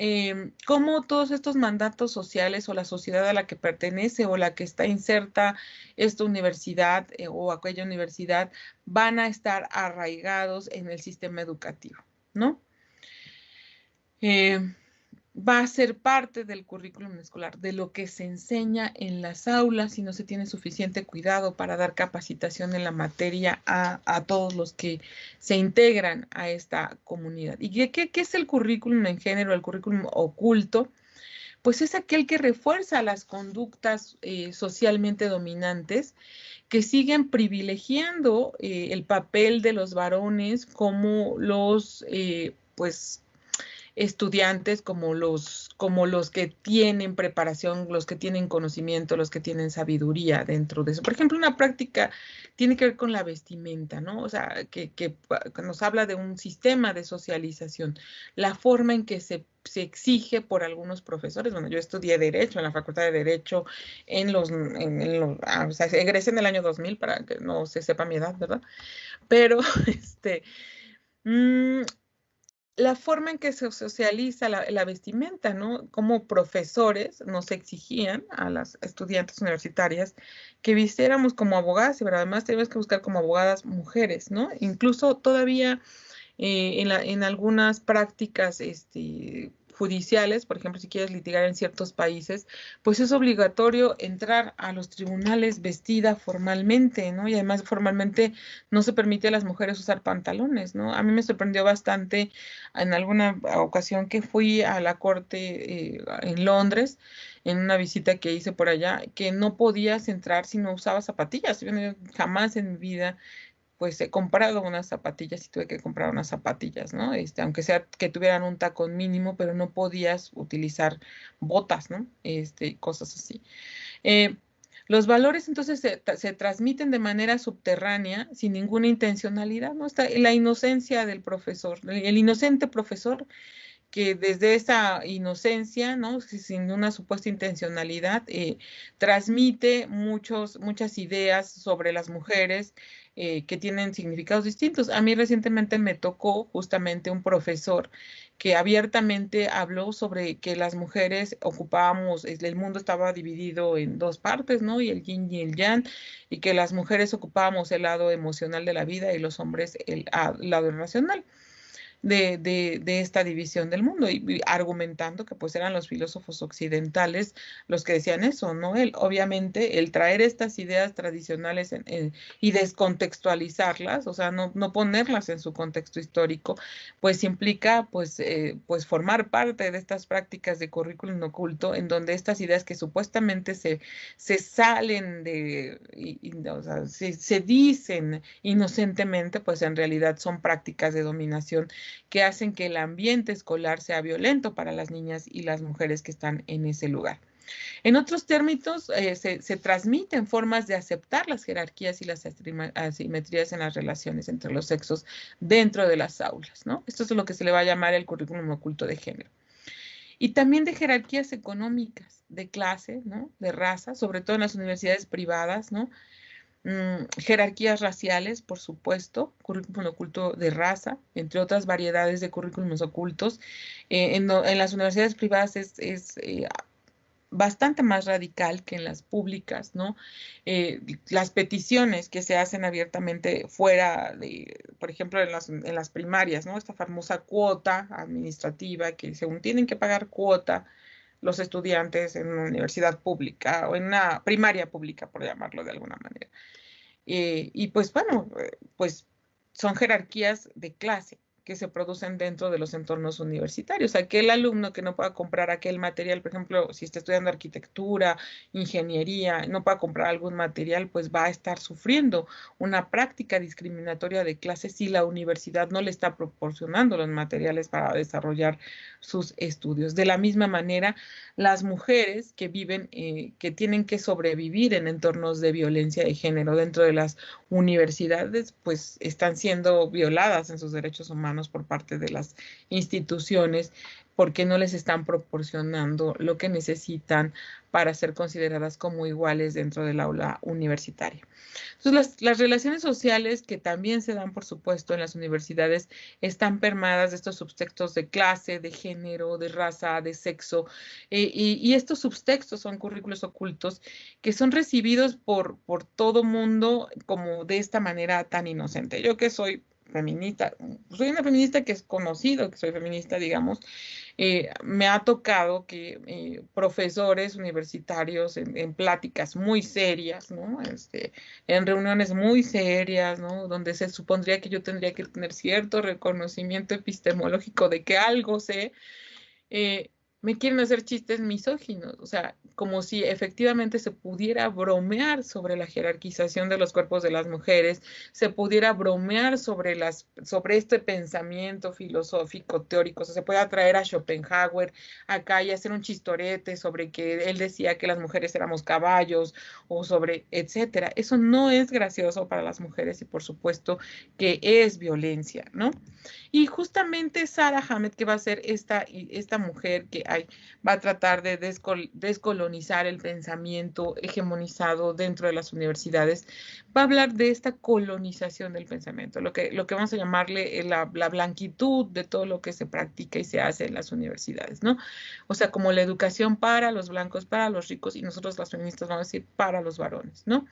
[SPEAKER 2] cómo todos estos mandatos sociales o la sociedad a la que pertenece o la que está inserta esta universidad o aquella universidad van a estar arraigados en el sistema educativo, ¿no? Va a ser parte del currículum escolar, de lo que se enseña en las aulas si no se tiene suficiente cuidado para dar capacitación en la materia a todos los que se integran a esta comunidad. ¿Y qué es el currículum en género, el currículum oculto? Pues es aquel que refuerza las conductas socialmente dominantes que siguen privilegiando el papel de los varones como los, pues, estudiantes, como los que tienen preparación, los que tienen conocimiento, los que tienen sabiduría dentro de eso. Por ejemplo, una práctica tiene que ver con la vestimenta, ¿no? O sea, que nos habla de un sistema de socialización, la forma en que se exige por algunos profesores. Bueno, yo estudié Derecho en la Facultad de Derecho o sea, egresé en el año 2000 para que no se sepa mi edad, ¿verdad? Pero, la forma en que se socializa la vestimenta, ¿no? Como profesores nos exigían a las estudiantes universitarias que vistiéramos como abogadas, pero además teníamos que buscar como abogadas mujeres, ¿no? Incluso todavía en algunas prácticas judiciales, por ejemplo, si quieres litigar en ciertos países, pues es obligatorio entrar a los tribunales vestida formalmente, ¿no? Y además formalmente no se permite a las mujeres usar pantalones, ¿no? A mí me sorprendió bastante en alguna ocasión que fui a la corte en Londres, en una visita que hice por allá, que no podías entrar si no usabas zapatillas. Yo jamás en mi vida pues he comprado unas zapatillas y tuve que comprar unas zapatillas, ¿no? Aunque sea que tuvieran un tacón mínimo, pero no podías utilizar botas, ¿no? Cosas así. Los valores entonces se transmiten de manera subterránea, sin ninguna intencionalidad, ¿no? Está la inocencia del profesor, el inocente profesor que desde esa inocencia, ¿no? Sin una supuesta intencionalidad, transmite muchas ideas sobre las mujeres que tienen significados distintos. A mí recientemente me tocó justamente un profesor que abiertamente habló sobre que las mujeres ocupábamos, el mundo estaba dividido en dos partes, ¿no? Y el yin y el yang, y que las mujeres ocupábamos el lado emocional de la vida y los hombres el lado racional de esta división del mundo y argumentando que pues eran los filósofos occidentales los que decían eso, ¿no? Obviamente el traer estas ideas tradicionales y descontextualizarlas, o sea, no ponerlas en su contexto histórico, pues implica pues formar parte de estas prácticas de currículum oculto en donde estas ideas que supuestamente se salen o sea, se dicen inocentemente, pues en realidad son prácticas de dominación que hacen que el ambiente escolar sea violento para las niñas y las mujeres que están en ese lugar. En otros términos, se transmiten formas de aceptar las jerarquías y las asimetrías en las relaciones entre los sexos dentro de las aulas, ¿no? Esto es lo que se le va a llamar el currículum oculto de género. Y también de jerarquías económicas, de clase, ¿no? De raza, sobre todo en las universidades privadas, ¿no? Jerarquías raciales, por supuesto, currículum oculto de raza, entre otras variedades de currículums ocultos. En las universidades privadas es bastante más radical que en las públicas, ¿no? Las peticiones que se hacen abiertamente fuera de, por ejemplo, en las primarias, ¿no? Esta famosa cuota administrativa que según tienen que pagar cuota los estudiantes en una universidad pública o en una primaria pública, por llamarlo de alguna manera. Y pues bueno, pues son jerarquías de clase que se producen dentro de los entornos universitarios. Aquel alumno que no pueda comprar aquel material, por ejemplo, si está estudiando arquitectura, ingeniería, no pueda comprar algún material, pues va a estar sufriendo una práctica discriminatoria de clase si la universidad no le está proporcionando los materiales para desarrollar sus estudios. De la misma manera, las mujeres que viven, que tienen que sobrevivir en entornos de violencia de género dentro de las universidades, pues están siendo violadas en sus derechos humanos por parte de las instituciones porque no les están proporcionando lo que necesitan para ser consideradas como iguales dentro del aula universitaria. Entonces, las relaciones sociales que también se dan, por supuesto, en las universidades están permeadas de estos subtextos de clase, de género, de raza, de sexo, y estos subtextos son currículos ocultos que son recibidos por todo mundo como de esta manera tan inocente. Yo que soy feminista, soy una feminista que es conocido que soy feminista, digamos, me ha tocado que profesores universitarios en pláticas muy serias, ¿no? En reuniones muy serias, ¿no? Donde se supondría que yo tendría que tener cierto reconocimiento epistemológico de que algo sé, me quieren hacer chistes misóginos, o sea, como si efectivamente se pudiera bromear sobre la jerarquización de los cuerpos de las mujeres, se pudiera bromear sobre este pensamiento filosófico, teórico, o sea, se puede traer a Schopenhauer acá y hacer un chistorete sobre que él decía que las mujeres éramos caballos o sobre etcétera. Eso no es gracioso para las mujeres y por supuesto que es violencia, ¿no? Y justamente Sara Hamed, que va a ser esta mujer que va a tratar de descolonizar el pensamiento hegemonizado dentro de las universidades, va a hablar de esta colonización del pensamiento, lo que vamos a llamarle la blanquitud de todo lo que se practica y se hace en las universidades, ¿no? O sea, como la educación para los blancos, para los ricos, y nosotros las feministas vamos a decir para los varones, ¿no?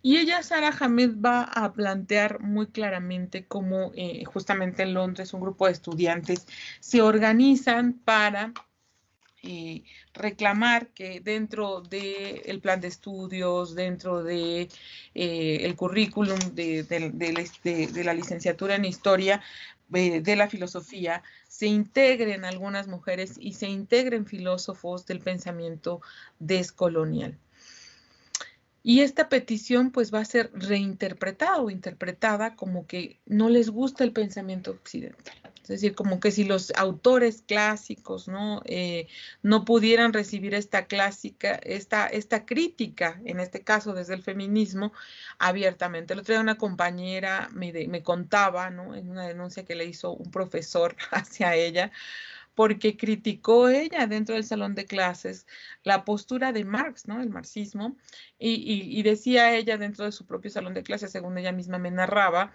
[SPEAKER 2] Y ella, Sara Hamed, va a plantear muy claramente cómo justamente en Londres un grupo de estudiantes se organizan para reclamar que dentro del plan de estudios, dentro de el currículum de la licenciatura en historia, de la filosofía, se integren algunas mujeres y se integren filósofos del pensamiento descolonial. Y esta petición pues va a ser reinterpretada o interpretada como que no les gusta el pensamiento occidental. Es decir, como que si los autores clásicos no pudieran recibir esta crítica, en este caso desde el feminismo, abiertamente. El otro día una compañera me contaba, ¿no? En una denuncia que le hizo un profesor hacia ella, porque criticó ella dentro del salón de clases la postura de Marx, ¿no? El marxismo, y decía ella dentro de su propio salón de clases, según ella misma me narraba,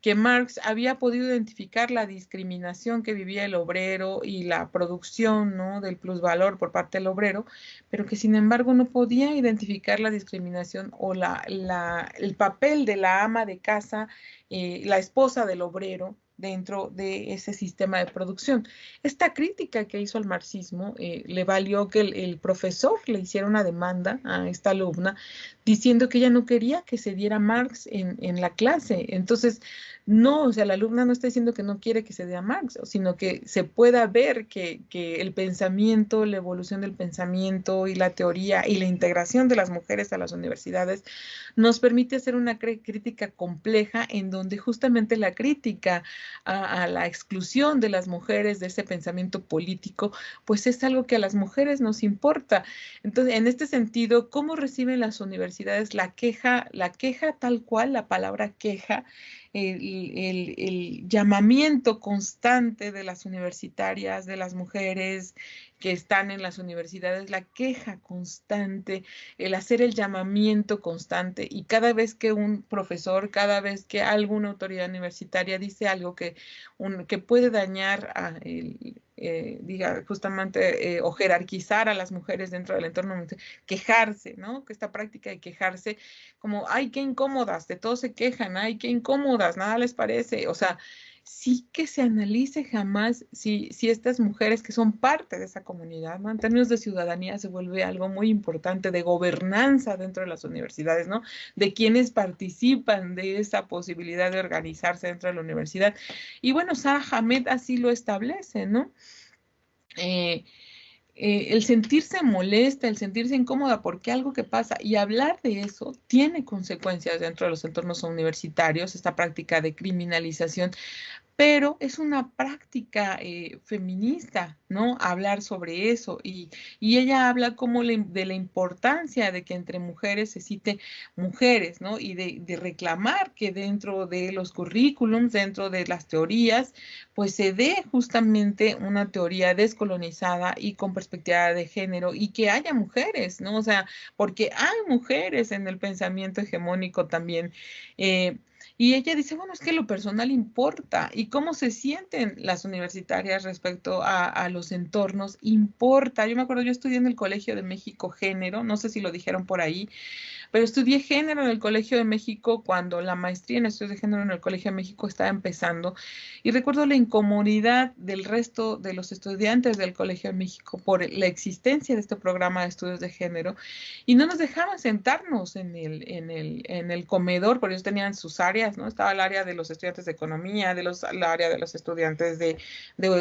[SPEAKER 2] que Marx había podido identificar la discriminación que vivía el obrero y la producción, ¿no?, del plusvalor por parte del obrero, pero que sin embargo no podía identificar la discriminación o el papel de la ama de casa, la esposa del obrero, dentro de ese sistema de producción. Esta crítica que hizo al marxismo le valió que el profesor le hiciera una demanda a esta alumna diciendo que ella no quería que se diera Marx en la clase. Entonces, no, o sea, la alumna no está diciendo que no quiere que se dé Marx, sino que se pueda ver que el pensamiento, la evolución del pensamiento y la teoría y la integración de las mujeres a las universidades nos permite hacer una crítica compleja en donde justamente la crítica a la exclusión de las mujeres de ese pensamiento político, pues es algo que a las mujeres nos importa. Entonces, en este sentido, ¿cómo reciben las universidades la queja tal cual, la palabra queja? El llamamiento constante de las universitarias, de las mujeres que están en las universidades, la queja constante, el hacer el llamamiento constante, y cada vez que un profesor, cada vez que alguna autoridad universitaria dice algo que puede dañar diga justamente o jerarquizar a las mujeres dentro del entorno, quejarse, ¿no? Que esta práctica de quejarse, como, ay, qué incómodas, de todo se quejan, ay, qué incómodas, nada les parece, o sea, sí que se analice jamás si estas mujeres que son parte de esa comunidad, ¿no?, en términos de ciudadanía se vuelve algo muy importante, de gobernanza dentro de las universidades, ¿no?, de quienes participan de esa posibilidad de organizarse dentro de la universidad. Y bueno, Sara Hamed así lo establece, ¿no? El sentirse molesta, el sentirse incómoda porque algo que pasa, y hablar de eso tiene consecuencias dentro de los entornos universitarios, esta práctica de criminalización, pero es una práctica feminista, ¿no?, hablar sobre eso, y ella habla como de la importancia de que entre mujeres se cite mujeres, ¿no?, y de reclamar que dentro de los currículums, dentro de las teorías, pues se dé justamente una teoría descolonizada y con perspectiva de género, y que haya mujeres, ¿no?, o sea, porque hay mujeres en el pensamiento hegemónico también, y ella dice, bueno, es que lo personal importa, y cómo se sienten las universitarias respecto a los entornos importa. Yo me acuerdo, yo estudié en el Colegio de México Género, no sé si lo dijeron por ahí, pero estudié género en el Colegio de México cuando la maestría en estudios de género en el Colegio de México estaba empezando, y recuerdo la incomodidad del resto de los estudiantes del Colegio de México por la existencia de este programa de estudios de género, y no nos dejaban sentarnos en el comedor, porque ellos tenían sus áreas, ¿no? Estaba el área de los estudiantes de economía, el área de los estudiantes de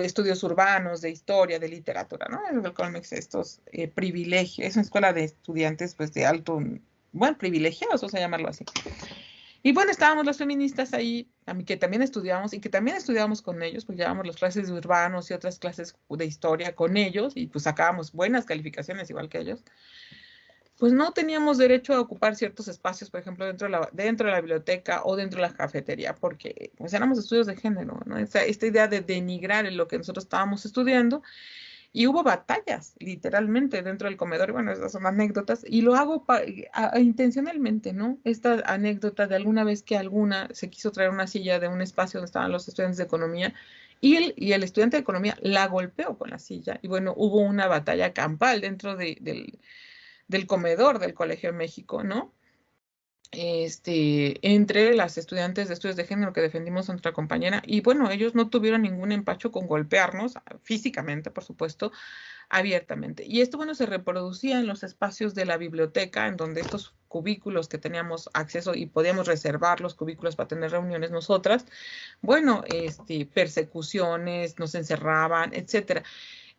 [SPEAKER 2] estudios urbanos, de historia, de literatura, ¿no? En el Colmex, estos privilegios, es una escuela de estudiantes pues de alto, bueno, privilegiados, vamos a llamarlo así. Y bueno, estábamos las feministas ahí, a mí que también estudiábamos y que también estudiábamos con ellos, pues llevábamos las clases de urbanos y otras clases de historia con ellos, y pues sacábamos buenas calificaciones igual que ellos. Pues no teníamos derecho a ocupar ciertos espacios, por ejemplo, dentro de la biblioteca o dentro de la cafetería, porque pues éramos estudios de género, ¿no? Esta idea de denigrar en lo que nosotros estábamos estudiando. Y hubo batallas, literalmente, dentro del comedor. Bueno, esas son anécdotas, y lo hago intencionalmente, ¿no? Esta anécdota de alguna vez que alguna se quiso traer una silla de un espacio donde estaban los estudiantes de economía, y el estudiante de economía la golpeó con la silla, y bueno, hubo una batalla campal dentro del comedor del Colegio de México, ¿no? Entre las estudiantes de estudios de género que defendimos a nuestra compañera, y bueno, ellos no tuvieron ningún empacho con golpearnos físicamente, por supuesto, abiertamente. Y esto, bueno, se reproducía en los espacios de la biblioteca, en donde estos cubículos que teníamos acceso y podíamos reservar los cubículos para tener reuniones nosotras, bueno, persecuciones, nos encerraban, etcétera.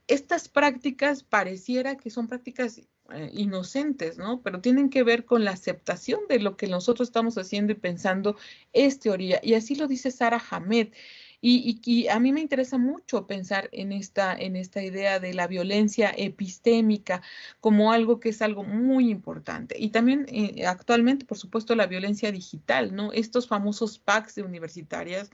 [SPEAKER 2] Estas prácticas pareciera que son prácticas inocentes, ¿no? Pero tienen que ver con la aceptación de lo que nosotros estamos haciendo y pensando es teoría. Y así lo dice Sara Hamed. Y a mí me interesa mucho pensar en esta idea de la violencia epistémica como algo que es algo muy importante. Y también actualmente, por supuesto, la violencia digital, ¿no? Estos famosos packs de universitarias.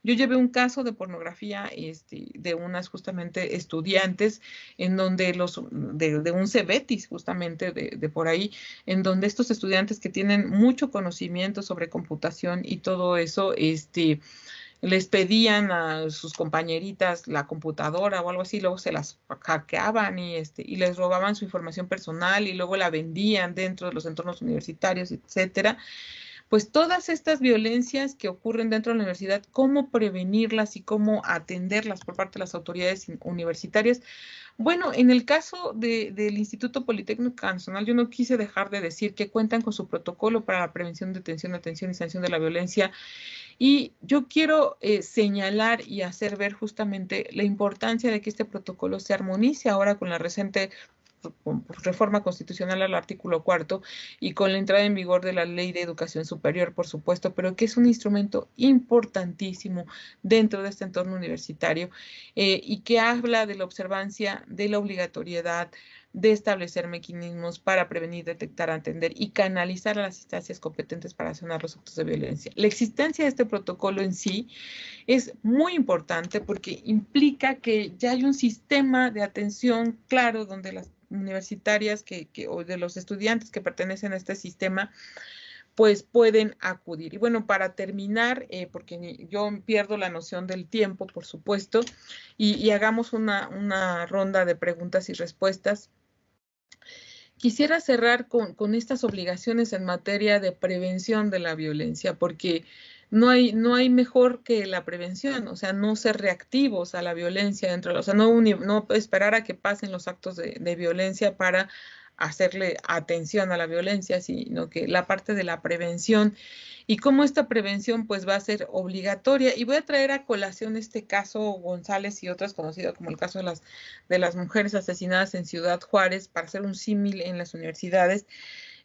[SPEAKER 2] Yo llevé un caso de pornografía de unas justamente estudiantes en donde de un Cebetis justamente de por ahí, en donde estos estudiantes que tienen mucho conocimiento sobre computación y todo eso, les pedían a sus compañeritas la computadora o algo así, luego se las hackeaban y les robaban su información personal y luego la vendían dentro de los entornos universitarios, etcétera. Pues todas estas violencias que ocurren dentro de la universidad, cómo prevenirlas y cómo atenderlas por parte de las autoridades universitarias. Bueno, en el caso del Instituto Politécnico Nacional, yo no quise dejar de decir que cuentan con su protocolo para la prevención, detención, atención y sanción de la violencia. Y yo quiero señalar y hacer ver justamente la importancia de que este protocolo se armonice ahora con la reciente reforma constitucional al artículo 4 y con la entrada en vigor de la Ley de Educación Superior, por supuesto, pero que es un instrumento importantísimo dentro de este entorno universitario y que habla de la observancia, de la obligatoriedad de establecer mecanismos para prevenir, detectar, atender y canalizar a las instancias competentes para sancionar los actos de violencia. La existencia de este protocolo en sí es muy importante porque implica que ya hay un sistema de atención claro donde las universitarias o de los estudiantes que pertenecen a este sistema pues pueden acudir. Y bueno, para terminar, porque yo pierdo la noción del tiempo, por supuesto, y hagamos una ronda de preguntas y respuestas. Quisiera cerrar con estas obligaciones en materia de prevención de la violencia, porque no hay mejor que la prevención, o sea, no ser reactivos a la violencia dentro, o sea, no esperar a que pasen los actos de violencia para hacerle atención a la violencia, sino que la parte de la prevención y cómo esta prevención pues va a ser obligatoria. Y voy a traer a colación este caso González y otras conocido como el caso de las mujeres asesinadas en Ciudad Juárez para hacer un símil en las universidades,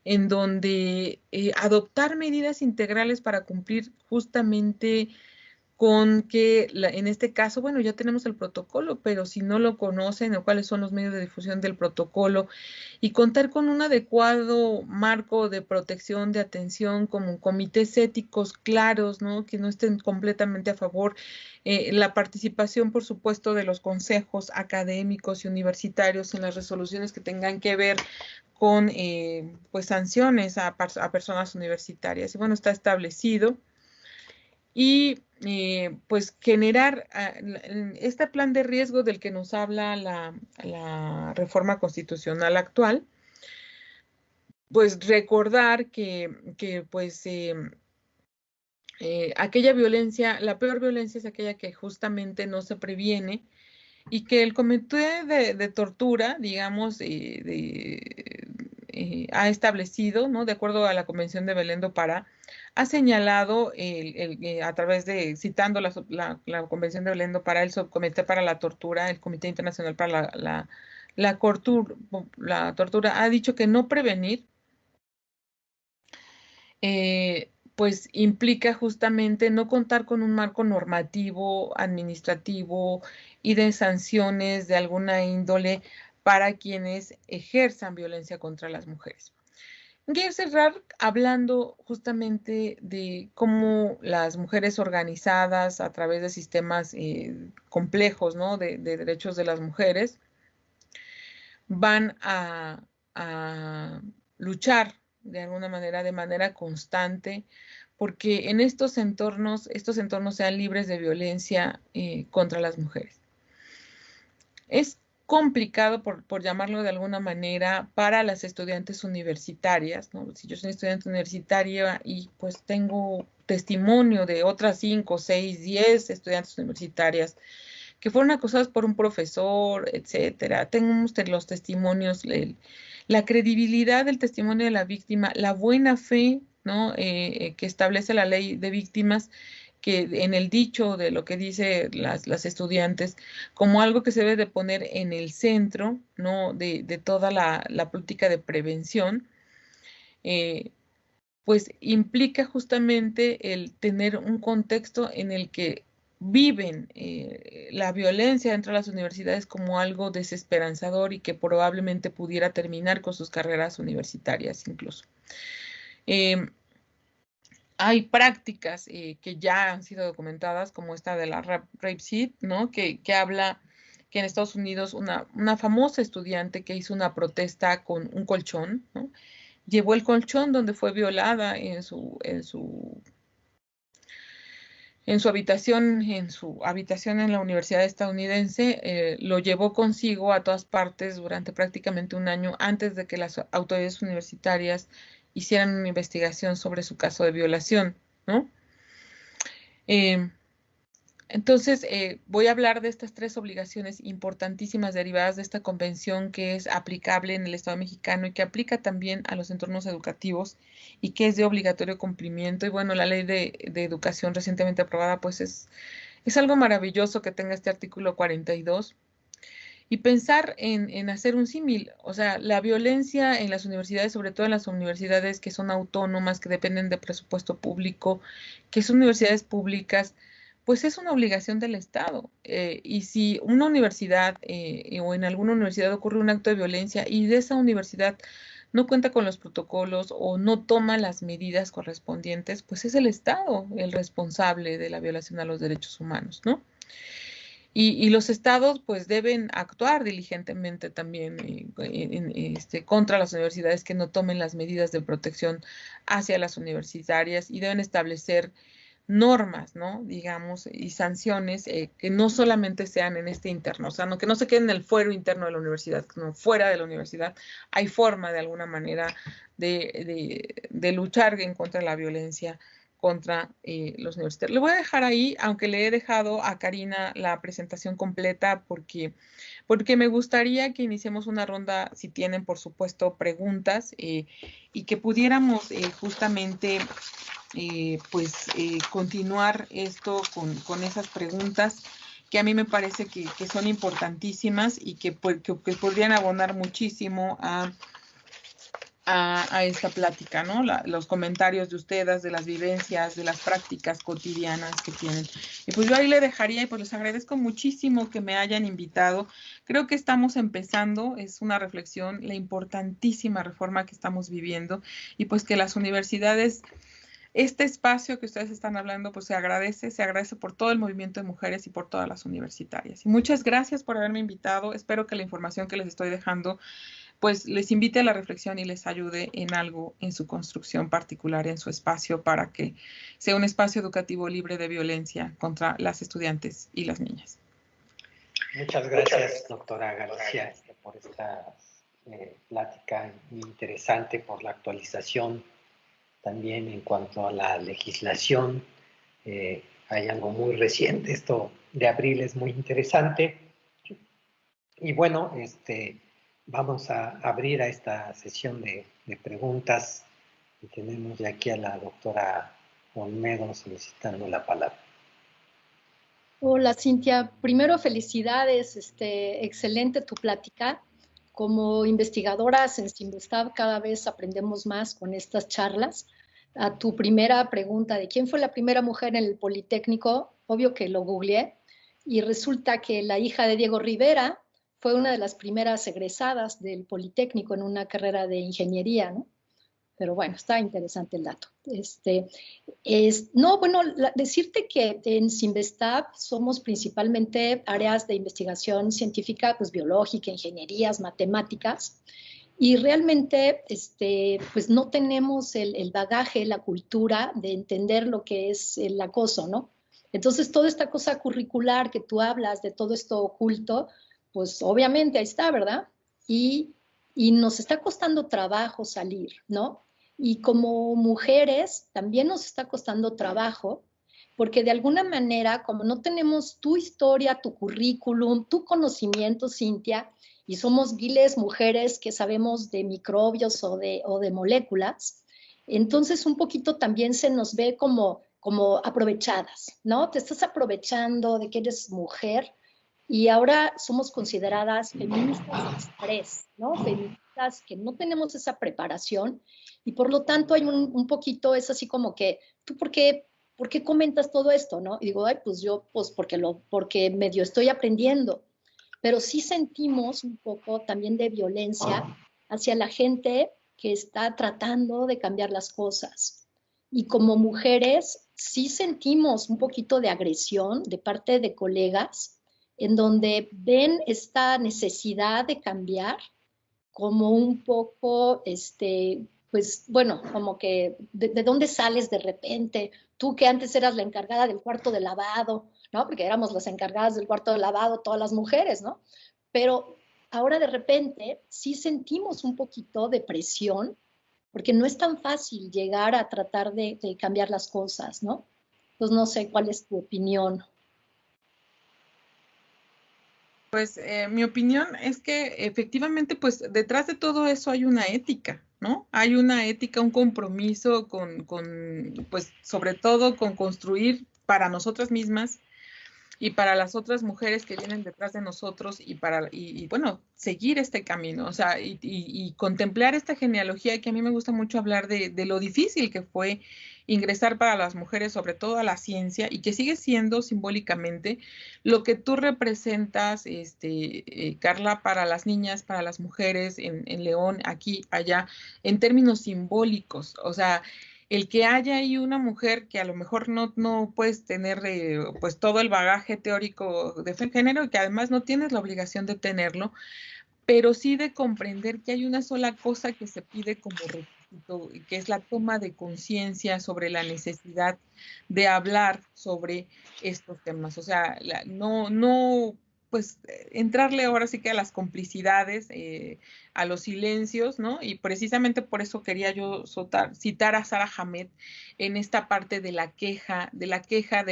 [SPEAKER 2] en donde adoptar medidas integrales para cumplir justamente con que en este caso, bueno, ya tenemos el protocolo, pero si no lo conocen o cuáles son los medios de difusión del protocolo y contar con un adecuado marco de protección, de atención, como comités éticos claros, ¿no? Que no estén completamente a favor. La participación, por supuesto, de los consejos académicos y universitarios en las resoluciones que tengan que ver con pues sanciones a personas universitarias. Y bueno, está establecido. Y pues generar este plan de riesgo del que nos habla la reforma constitucional actual, pues recordar que pues aquella violencia, la peor violencia es aquella que justamente no se previene y que el comité de tortura, digamos, ha establecido, ¿no? De acuerdo a la Convención de Belén do Pará, ha señalado a través de, citando la Convención de Belén do Pará, el Subcomité para la Tortura, el Comité Internacional para la Tortura, ha dicho que no prevenir, pues implica justamente no contar con un marco normativo, administrativo y de sanciones de alguna índole para quienes ejerzan violencia contra las mujeres. Quiero cerrar hablando justamente de cómo las mujeres organizadas a través de sistemas complejos, ¿no? de derechos de las mujeres van a luchar de alguna manera, de manera constante, porque en estos entornos sean libres de violencia contra las mujeres. Es complicado, por llamarlo de alguna manera, para las estudiantes universitarias, ¿no? Si yo soy estudiante universitaria y pues tengo testimonio de otras 5, 6, 10 estudiantes universitarias que fueron acosadas por un profesor, etcétera. Tenemos los testimonios, la credibilidad del testimonio de la víctima, la buena fe, ¿no? Que establece la ley de víctimas, que en el dicho de lo que dice las estudiantes, como algo que se debe de poner en el centro, ¿no? de toda la política de prevención, pues implica justamente el tener un contexto en el que viven la violencia dentro de las universidades como algo desesperanzador y que probablemente pudiera terminar con sus carreras universitarias incluso. hay prácticas que ya han sido documentadas, como esta de la Rapeseed, ¿no? Que habla que en Estados Unidos una famosa estudiante que hizo una protesta con un colchón, ¿no? Llevó el colchón donde fue violada en su habitación en la universidad estadounidense, lo llevó consigo a todas partes durante prácticamente un año antes de que las autoridades universitarias hicieran una investigación sobre su caso de violación, ¿no? Eh, entonces, voy a hablar de estas 3 obligaciones importantísimas derivadas de esta convención que es aplicable en el Estado mexicano y que aplica también a los entornos educativos y que es de obligatorio cumplimiento. Y bueno, la ley de educación recientemente aprobada, pues es algo maravilloso que tenga este artículo 42. Y pensar en hacer un símil, o sea, la violencia en las universidades, sobre todo en las universidades que son autónomas, que dependen de presupuesto público, que son universidades públicas, pues es una obligación del Estado. Y si una universidad o en alguna universidad ocurre un acto de violencia y de esa universidad no cuenta con los protocolos o no toma las medidas correspondientes, pues es el Estado el responsable de la violación a los derechos humanos, ¿no? Y los estados pues deben actuar diligentemente también contra las universidades que no tomen las medidas de protección hacia las universitarias y deben establecer normas, ¿no? Digamos, y sanciones que no solamente sean en este interno, o sea, que no se queden en el fuero interno de la universidad, sino fuera de la universidad. Hay forma de alguna manera de luchar en contra de la violencia contra los universitarios. Le voy a dejar ahí, aunque le he dejado a Karina la presentación completa porque me gustaría que iniciemos una ronda, si tienen, por supuesto, preguntas y que pudiéramos justamente continuar esto con esas preguntas que a mí me parece que son importantísimas y que podrían abonar muchísimo a esta plática, ¿no? Los comentarios de ustedes, de las vivencias, de las prácticas cotidianas que tienen. Y pues yo ahí le dejaría y pues les agradezco muchísimo que me hayan invitado. Creo que estamos empezando, es una reflexión, la importantísima reforma que estamos viviendo y pues que las universidades, este espacio que ustedes están hablando, pues se agradece por todo el movimiento de mujeres y por todas las universitarias. Y muchas gracias por haberme invitado. Espero que la información que les estoy dejando pues les invite a la reflexión y les ayude en algo en su construcción particular, en su espacio, para que sea un espacio educativo libre de violencia contra las estudiantes y las niñas.
[SPEAKER 1] Muchas gracias, doctora García, por esta plática muy interesante, por la actualización también en cuanto a la legislación. Hay algo muy reciente, esto de abril es muy interesante. Y bueno, vamos a abrir a esta sesión de preguntas y tenemos ya aquí a la doctora Olmedo solicitando la palabra.
[SPEAKER 3] Hola, Cintia. Primero, felicidades. Excelente tu plática. Como investigadoras en Simvestab cada vez aprendemos más con estas charlas. A tu primera pregunta de quién fue la primera mujer en el Politécnico, obvio que lo googleé, y resulta que la hija de Diego Rivera fue una de las primeras egresadas del Politécnico en una carrera de ingeniería, ¿no? Pero bueno, está interesante el dato. Decirte que en Simvestab somos principalmente áreas de investigación científica, pues biológica, ingenierías, matemáticas, y realmente pues no tenemos el bagaje, la cultura de entender lo que es el acoso, ¿no? Entonces, toda esta cosa curricular que tú hablas, de todo esto oculto, pues obviamente ahí está, ¿verdad? Y nos está costando trabajo salir, ¿no? Y como mujeres también nos está costando trabajo, porque de alguna manera, como no tenemos tu historia, tu currículum, tu conocimiento, Cintia, y somos viles mujeres que sabemos de microbios o de moléculas, entonces un poquito también se nos ve como aprovechadas, ¿no? Te estás aprovechando de que eres mujer y ahora somos consideradas feministas express, ¿no? Feministas que no tenemos esa preparación y por lo tanto hay un poquito, es así como que, ¿tú por qué comentas todo esto, no? Y digo, ay, pues yo, pues porque medio estoy aprendiendo, pero sí sentimos un poco también de violencia hacia la gente que está tratando de cambiar las cosas. y como mujeres sí sentimos un poquito de agresión de parte de colegas en donde ven esta necesidad de cambiar como un poco, pues bueno, como que de dónde sales de repente, tú que antes eras la encargada del cuarto de lavado, ¿no? Porque éramos las encargadas del cuarto de lavado todas las mujeres, ¿no? Pero ahora de repente sí sentimos un poquito de presión, porque no es tan fácil llegar a tratar de cambiar las cosas, ¿no? Entonces no sé cuál es tu opinión.
[SPEAKER 2] Pues mi opinión es que efectivamente, pues detrás de todo eso hay una ética, ¿no? Hay una ética, un compromiso pues sobre todo con construir para nosotras mismas y para las otras mujeres que vienen detrás de nosotros y bueno, seguir este camino, o sea, y contemplar esta genealogía que a mí me gusta mucho hablar de lo difícil que fue ingresar para las mujeres, sobre todo a la ciencia, y que sigue siendo simbólicamente lo que tú representas, Carla, para las niñas, para las mujeres en León, aquí, allá, en términos simbólicos, o sea, el que haya ahí una mujer que a lo mejor no puedes tener pues todo el bagaje teórico de género y que además no tienes la obligación de tenerlo, pero sí de comprender que hay una sola cosa que se pide como requisito, que es la toma de conciencia sobre la necesidad de hablar sobre estos temas. O sea, pues entrarle ahora sí que a las complicidades, a los silencios, ¿no? Y precisamente por eso quería yo citar a Sara Hamed en esta parte de la queja, de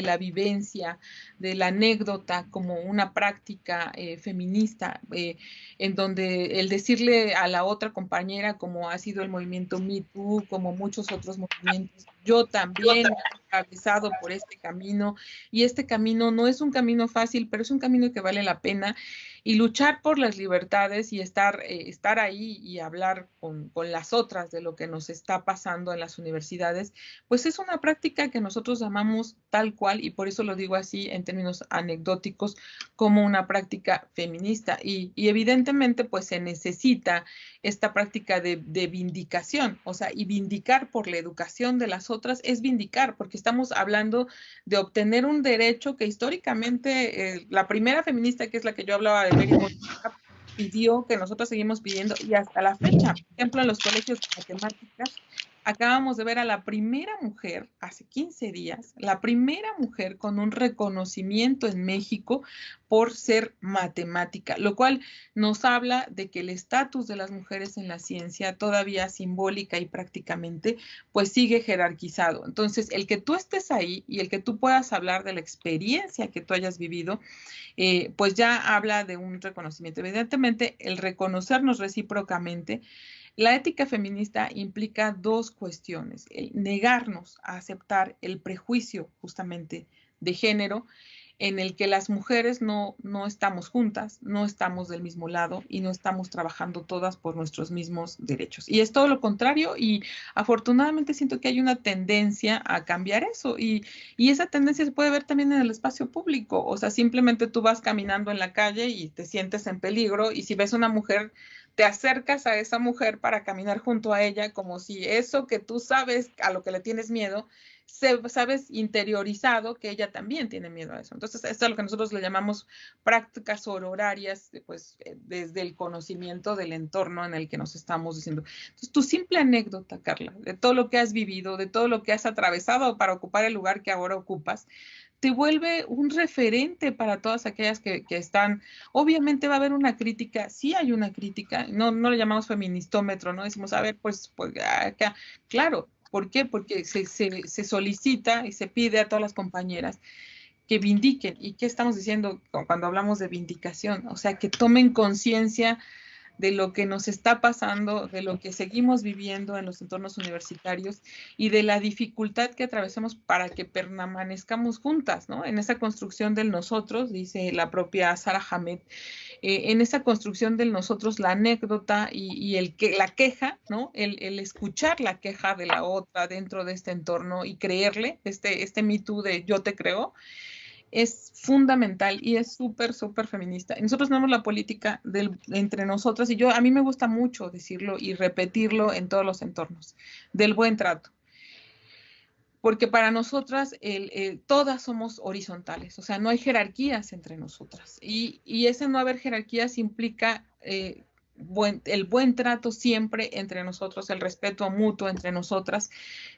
[SPEAKER 2] la vivencia, de la anécdota como una práctica feminista, en donde el decirle a la otra compañera, como ha sido el movimiento Me Too, como muchos otros movimientos, yo también he atravesado por este camino, y este camino no es un camino fácil, pero es un camino que vale la pena, y luchar por las libertades y estar ahí y hablar con las otras de lo que nos está pasando en las universidades, pues es una práctica que nosotros llamamos tal cual, y por eso lo digo así en términos anecdóticos, como una práctica feminista, y evidentemente pues se necesita esta práctica de vindicación, o sea, y vindicar por la educación de las otras es vindicar, porque estamos hablando de obtener un derecho que históricamente la primera feminista, que es la que yo hablaba de Mary Montessori, pidió, que nosotros seguimos pidiendo, y hasta la fecha, por ejemplo, en los colegios de matemáticas, acabamos de ver a la primera mujer, hace 15 días, la primera mujer con un reconocimiento en México por ser matemática, lo cual nos habla de que el estatus de las mujeres en la ciencia, todavía simbólica y prácticamente, pues sigue jerarquizado. Entonces, el que tú estés ahí y el que tú puedas hablar de la experiencia que tú hayas vivido, pues ya habla de un reconocimiento. Evidentemente, el reconocernos recíprocamente. La ética feminista implica dos cuestiones: el negarnos a aceptar el prejuicio justamente de género, en el que las mujeres no estamos juntas, no estamos del mismo lado y no estamos trabajando todas por nuestros mismos derechos. Y es todo lo contrario, y afortunadamente siento que hay una tendencia a cambiar eso, y esa tendencia se puede ver también en el espacio público. O sea, simplemente tú vas caminando en la calle y te sientes en peligro, y si ves una mujer, te acercas a esa mujer para caminar junto a ella, como si eso que tú sabes a lo que le tienes miedo, sabes interiorizado que ella también tiene miedo a eso. Entonces, esto es lo que nosotros le llamamos prácticas sororarias, pues desde el conocimiento del entorno en el que nos estamos diciendo. Entonces, tu simple anécdota, Carla, de todo lo que has vivido, de todo lo que has atravesado para ocupar el lugar que ahora ocupas, te vuelve un referente para todas aquellas que están. Obviamente va a haber una crítica, sí hay una crítica, no le llamamos feministómetro, no decimos, a ver, pues acá, claro. ¿Por qué? Porque se solicita y se pide a todas las compañeras que vindiquen. ¿Y qué estamos diciendo cuando hablamos de vindicación? O sea, que tomen conciencia de lo que nos está pasando, de lo que seguimos viviendo en los entornos universitarios y de la dificultad que atravesamos para que permanezcamos juntas, ¿no? En esa construcción del nosotros, dice la propia Sara Hamed, en esa construcción del nosotros, la anécdota y la queja, ¿no? El escuchar la queja de la otra dentro de este entorno y creerle, este Me Too de yo te creo, es fundamental y es súper, súper feminista. Nosotros tenemos la política entre nosotras, y a mí me gusta mucho decirlo y repetirlo en todos los entornos, del buen trato. porque para nosotras todas somos horizontales, o sea, no hay jerarquías entre nosotras. Y ese no haber jerarquías implica el buen trato siempre entre nosotros, el respeto mutuo entre nosotras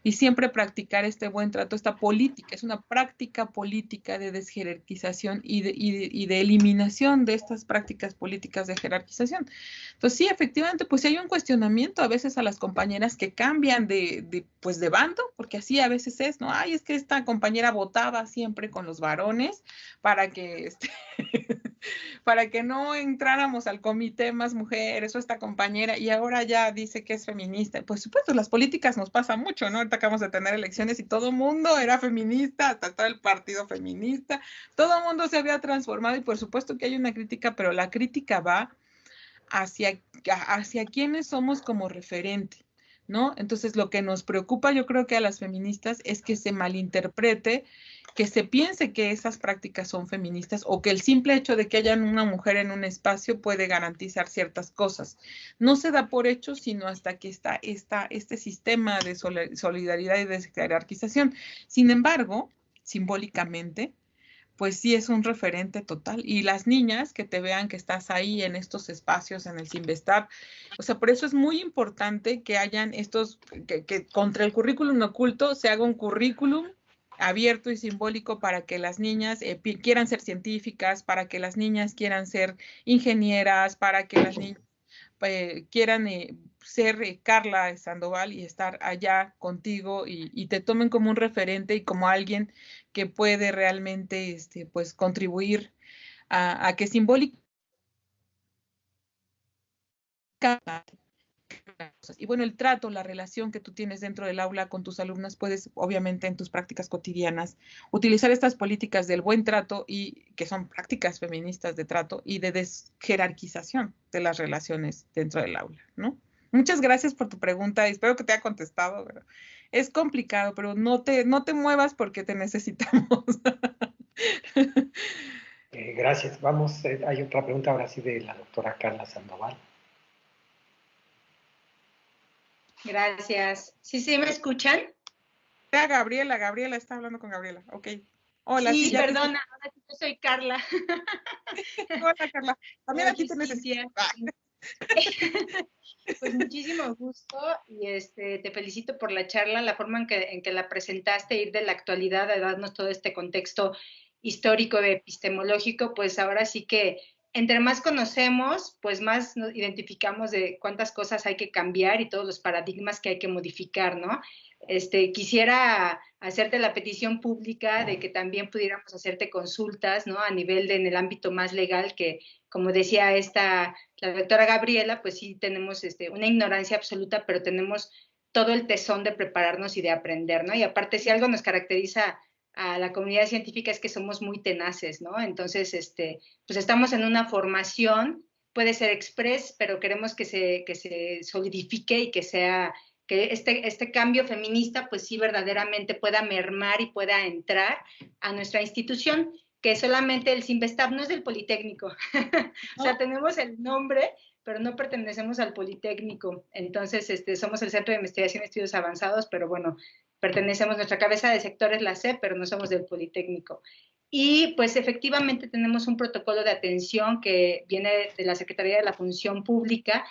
[SPEAKER 2] y siempre practicar este buen trato, esta política, es una práctica política de desjerarquización y de eliminación de estas prácticas políticas de jerarquización. Entonces sí, efectivamente, pues hay un cuestionamiento a veces a las compañeras que cambian pues de bando, porque así a veces es, ¿no? Ay, es que esta compañera votaba siempre con los varones para que para que no entráramos al comité más mujeres o esta compañera y ahora ya dice que es feminista. Pues supuesto, las políticas nos pasa mucho, ¿no? Ahorita acabamos de tener elecciones y todo el mundo era feminista, hasta todo el partido feminista, todo el mundo se había transformado y por supuesto que hay una crítica, pero la crítica va hacia quiénes somos como referente, ¿no? Entonces, lo que nos preocupa, yo creo que a las feministas es que se malinterprete, que se piense que esas prácticas son feministas o que el simple hecho de que haya una mujer en un espacio puede garantizar ciertas cosas. No se da por hecho, sino hasta que está este sistema de solidaridad y de jerarquización. Sin embargo, simbólicamente, pues sí es un referente total. Y las niñas que te vean que estás ahí en estos espacios, en el Sinvestab, o sea, por eso es muy importante que hayan estos, que contra el currículum oculto se haga un currículum abierto y simbólico para que las niñas quieran ser científicas, para que las niñas quieran ser ingenieras, para que las niñas quieran ser Carla Sandoval y estar allá contigo y te tomen como un referente y como alguien que puede realmente pues contribuir a que simbólicamente. Y bueno, el trato, la relación que tú tienes dentro del aula con tus alumnas, puedes obviamente en tus prácticas cotidianas utilizar estas políticas del buen trato y que son prácticas feministas de trato y de desjerarquización de las relaciones dentro del aula, ¿no? Muchas gracias por tu pregunta, espero que te haya contestado. Pero es complicado, pero no te muevas porque te necesitamos.
[SPEAKER 1] Gracias. Vamos, hay otra pregunta ahora sí de la doctora Carla Sandoval.
[SPEAKER 4] Gracias. ¿Sí me escuchan?
[SPEAKER 2] Gabriela está hablando con Gabriela. Ok. Hola,
[SPEAKER 4] sí, perdona, ahora sí yo soy Carla.
[SPEAKER 2] Hola, Carla. También aquí te necesito.
[SPEAKER 4] Pues muchísimo gusto y te felicito por la charla, la forma en que la presentaste, ir de la actualidad a darnos todo este contexto histórico, epistemológico, pues ahora sí que entre más conocemos, pues más nos identificamos de cuántas cosas hay que cambiar y todos los paradigmas que hay que modificar, ¿no? Quisiera hacerte la petición pública de que también pudiéramos hacerte consultas, ¿no? A nivel en el ámbito más legal, que como decía la doctora Gabriela, pues sí tenemos una ignorancia absoluta, pero tenemos todo el tesón de prepararnos y de aprender, ¿no? Y aparte, si algo nos caracteriza a la comunidad científica es que somos muy tenaces, ¿no? Entonces, pues estamos en una formación, puede ser express, pero queremos que se solidifique y que sea, que este cambio feminista, pues sí verdaderamente pueda mermar y pueda entrar a nuestra institución, que solamente el Sinvestab no es del Politécnico. O sea, tenemos el nombre, pero no pertenecemos al Politécnico. Entonces, somos el Centro de Investigación y Estudios Avanzados, pero bueno, pertenecemos, nuestra cabeza de sector es la C, pero no somos del Politécnico. Y pues efectivamente tenemos un protocolo de atención que viene de la Secretaría de la Función Pública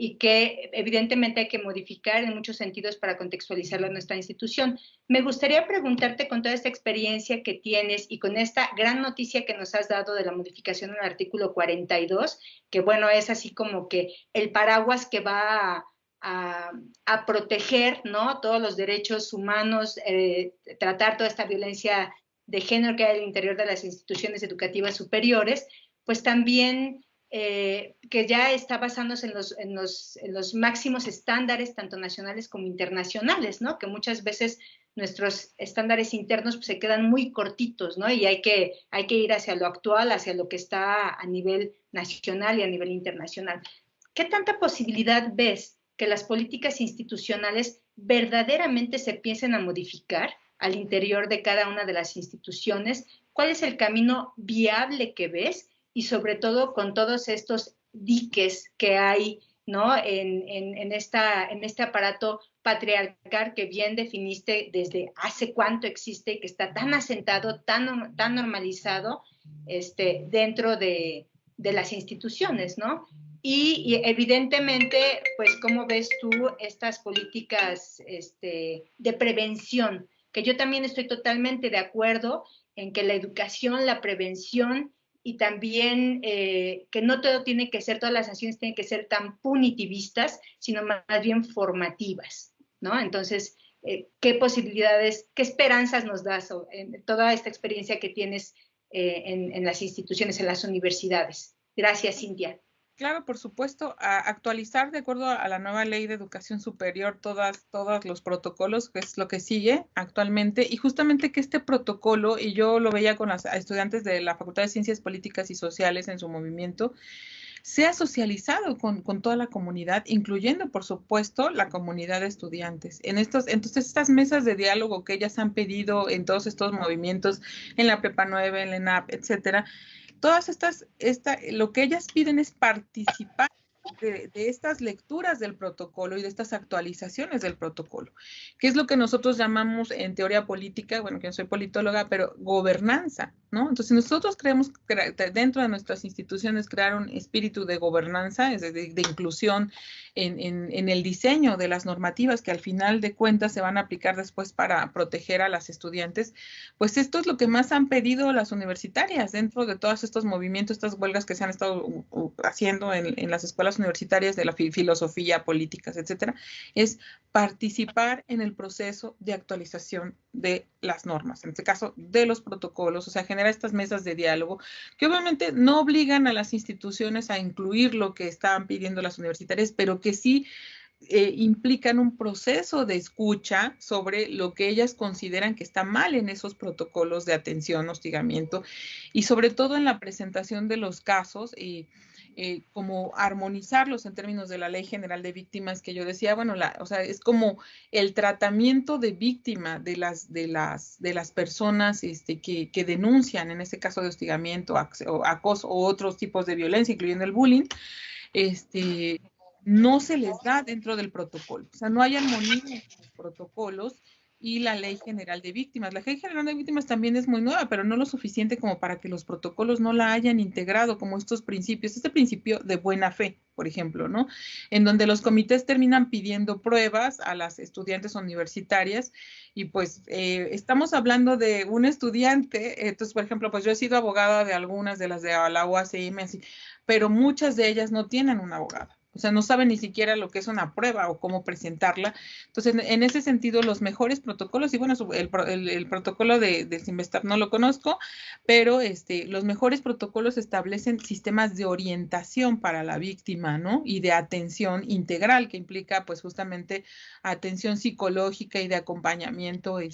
[SPEAKER 4] y que evidentemente hay que modificar en muchos sentidos para contextualizarlo en nuestra institución. Me gustaría preguntarte, con toda esta experiencia que tienes y con esta gran noticia que nos has dado de la modificación del artículo 42, que bueno, es así como que el paraguas que va a proteger, ¿no?, todos los derechos humanos, tratar toda esta violencia de género que hay al interior de las instituciones educativas superiores, pues también que ya está basándose en los máximos estándares, tanto nacionales como internacionales, ¿no? Que muchas veces nuestros estándares internos pues, se quedan muy cortitos, ¿no? Y hay que ir hacia lo actual, hacia lo que está a nivel nacional y a nivel internacional. ¿Qué tanta posibilidad ves que las políticas institucionales verdaderamente se piensen a modificar al interior de cada una de las instituciones? ¿Cuál es el camino viable que ves? Y sobre todo con todos estos diques que hay ¿no? En este aparato patriarcal que bien definiste desde hace cuánto existe y que está tan asentado, tan normalizado dentro de las instituciones, ¿no? Y evidentemente, pues, ¿cómo ves tú estas políticas de prevención? Que yo también estoy totalmente de acuerdo en que la educación, la prevención y también que no todo tiene que ser, todas las acciones tienen que ser tan punitivistas, sino más bien formativas, ¿no? Entonces, ¿qué posibilidades, qué esperanzas nos das en toda esta experiencia que tienes en las instituciones, en las universidades? Gracias, Cintia.
[SPEAKER 2] Claro, por supuesto, a actualizar de acuerdo a la nueva ley de educación superior todos los protocolos, que es lo que sigue actualmente, y justamente que este protocolo, y yo lo veía con las estudiantes de la Facultad de Ciencias Políticas y Sociales en su movimiento, sea socializado con toda la comunidad, incluyendo, por supuesto, la comunidad de estudiantes. Entonces, estas mesas de diálogo que ellas han pedido en todos estos movimientos, en la Prepa 9, en la ENAP, etcétera, todas lo que ellas piden es participar de estas lecturas del protocolo y de estas actualizaciones del protocolo, que es lo que nosotros llamamos en teoría política, bueno, que no soy politóloga, pero gobernanza, ¿no? Entonces nosotros creemos dentro de nuestras instituciones crear un espíritu de gobernanza, de inclusión en el diseño de las normativas que al final de cuentas se van a aplicar después para proteger a las estudiantes, pues esto es lo que más han pedido las universitarias dentro de todos estos movimientos, estas huelgas que se han estado haciendo en las escuelas universitarias de la filosofía, políticas, etcétera, es participar en el proceso de actualización de las normas, en este caso de los protocolos, o sea, generar estas mesas de diálogo que obviamente no obligan a las instituciones a incluir lo que estaban pidiendo las universitarias, pero que sí implican un proceso de escucha sobre lo que ellas consideran que está mal en esos protocolos de atención, hostigamiento, y sobre todo en la presentación de los casos, como armonizarlos en términos de la Ley General de Víctimas, que yo decía, bueno, o sea, es como el tratamiento de víctima de las personas que denuncian, en este caso de hostigamiento, acoso o otros tipos de violencia, incluyendo el bullying, no se les da dentro del protocolo. O sea, no hay armonía en los protocolos y la Ley General de Víctimas. La Ley General de Víctimas también es muy nueva, pero no lo suficiente como para que los protocolos no la hayan integrado como estos principios, este principio de buena fe, por ejemplo, ¿no? En donde los comités terminan pidiendo pruebas a las estudiantes universitarias y pues estamos hablando de un estudiante, entonces, por ejemplo, pues yo he sido abogada de algunas de las de la UACM, así, pero muchas de ellas no tienen una abogada. O sea, no saben ni siquiera lo que es una prueba o cómo presentarla. Entonces, en ese sentido, los mejores protocolos, y bueno, el protocolo de Sinvestab no lo conozco, pero los mejores protocolos establecen sistemas de orientación para la víctima, ¿no? Y de atención integral, que implica, pues, justamente atención psicológica y de acompañamiento, en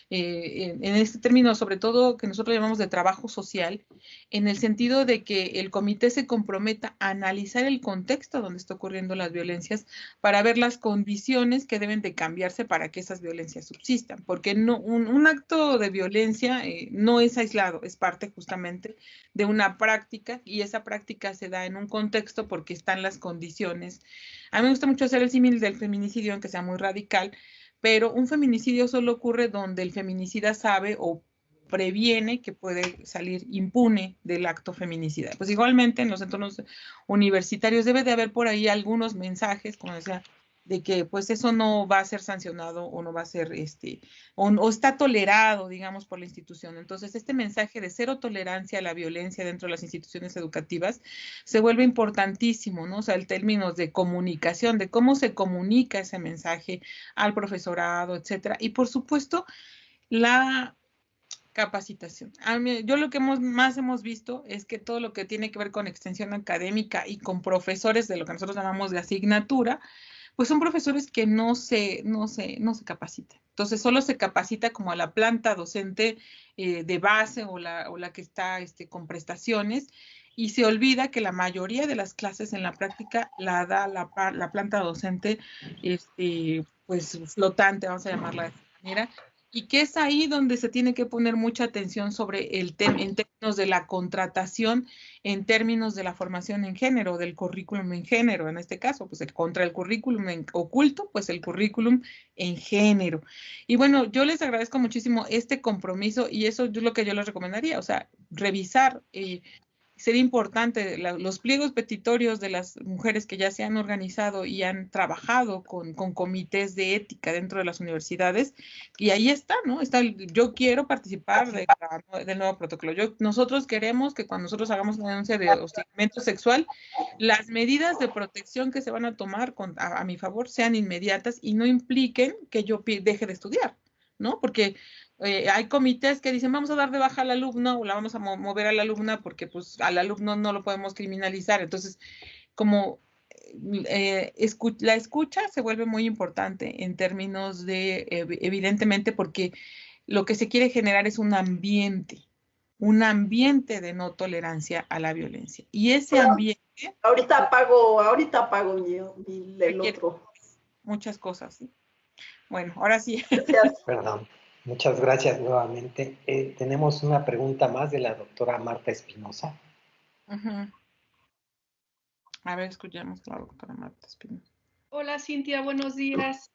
[SPEAKER 2] este término, sobre todo, que nosotros llamamos de trabajo social, en el sentido de que el comité se comprometa a analizar el contexto donde está ocurriendo las violencias para ver las condiciones que deben de cambiarse para que esas violencias subsistan, porque no, un acto de violencia no es aislado, es parte justamente de una práctica y esa práctica se da en un contexto porque están las condiciones. A mí me gusta mucho hacer el símil del feminicidio, aunque sea muy radical, pero un feminicidio solo ocurre donde el feminicida sabe o previene que puede salir impune del acto feminicida. Pues igualmente en los entornos universitarios debe de haber por ahí algunos mensajes, como decía, de que pues eso no va a ser sancionado o no va a ser o está tolerado, digamos, por la institución. Entonces, este mensaje de cero tolerancia a la violencia dentro de las instituciones educativas se vuelve importantísimo, ¿no? O sea, el términos de comunicación, de cómo se comunica ese mensaje al profesorado, etcétera. Y por supuesto, la capacitación. Yo lo que más hemos visto es que todo lo que tiene que ver con extensión académica y con profesores de lo que nosotros llamamos de asignatura, pues son profesores que no se capacitan. Entonces, solo se capacita como a la planta docente de base o la que está con prestaciones y se olvida que la mayoría de las clases en la práctica la da la planta docente pues flotante, vamos a llamarla de esta manera, Y que es ahí donde se tiene que poner mucha atención sobre el tema en términos de la contratación, en términos de la formación en género, del currículum en género, en este caso, pues contra el currículum oculto, pues el currículum en género. Y bueno, yo les agradezco muchísimo este compromiso y eso es lo que yo les recomendaría, o sea, revisar. Sería importante los pliegos petitorios de las mujeres que ya se han organizado y han trabajado con comités de ética dentro de las universidades, y ahí está, ¿no? Está yo quiero participar del nuevo protocolo. Nosotros queremos que cuando nosotros hagamos una denuncia de hostigamiento sexual, las medidas de protección que se van a tomar a mi favor sean inmediatas y no impliquen que yo deje de estudiar, ¿no? Porque hay comités que dicen, vamos a dar de baja al alumno o la vamos a mover a la alumna porque pues al alumno no lo podemos criminalizar. Entonces, como la escucha se vuelve muy importante en términos de, evidentemente, porque lo que se quiere generar es un ambiente de no tolerancia a la violencia. Y ese ambiente...
[SPEAKER 5] Ahorita apago el otro.
[SPEAKER 2] Muchas cosas, ¿sí? Bueno, ahora sí.
[SPEAKER 1] Perdón. Muchas gracias nuevamente. Tenemos una pregunta más de la doctora Marta Espinosa.
[SPEAKER 2] A ver, escuchemos a la doctora Marta Espinosa.
[SPEAKER 6] Hola Cintia, buenos días.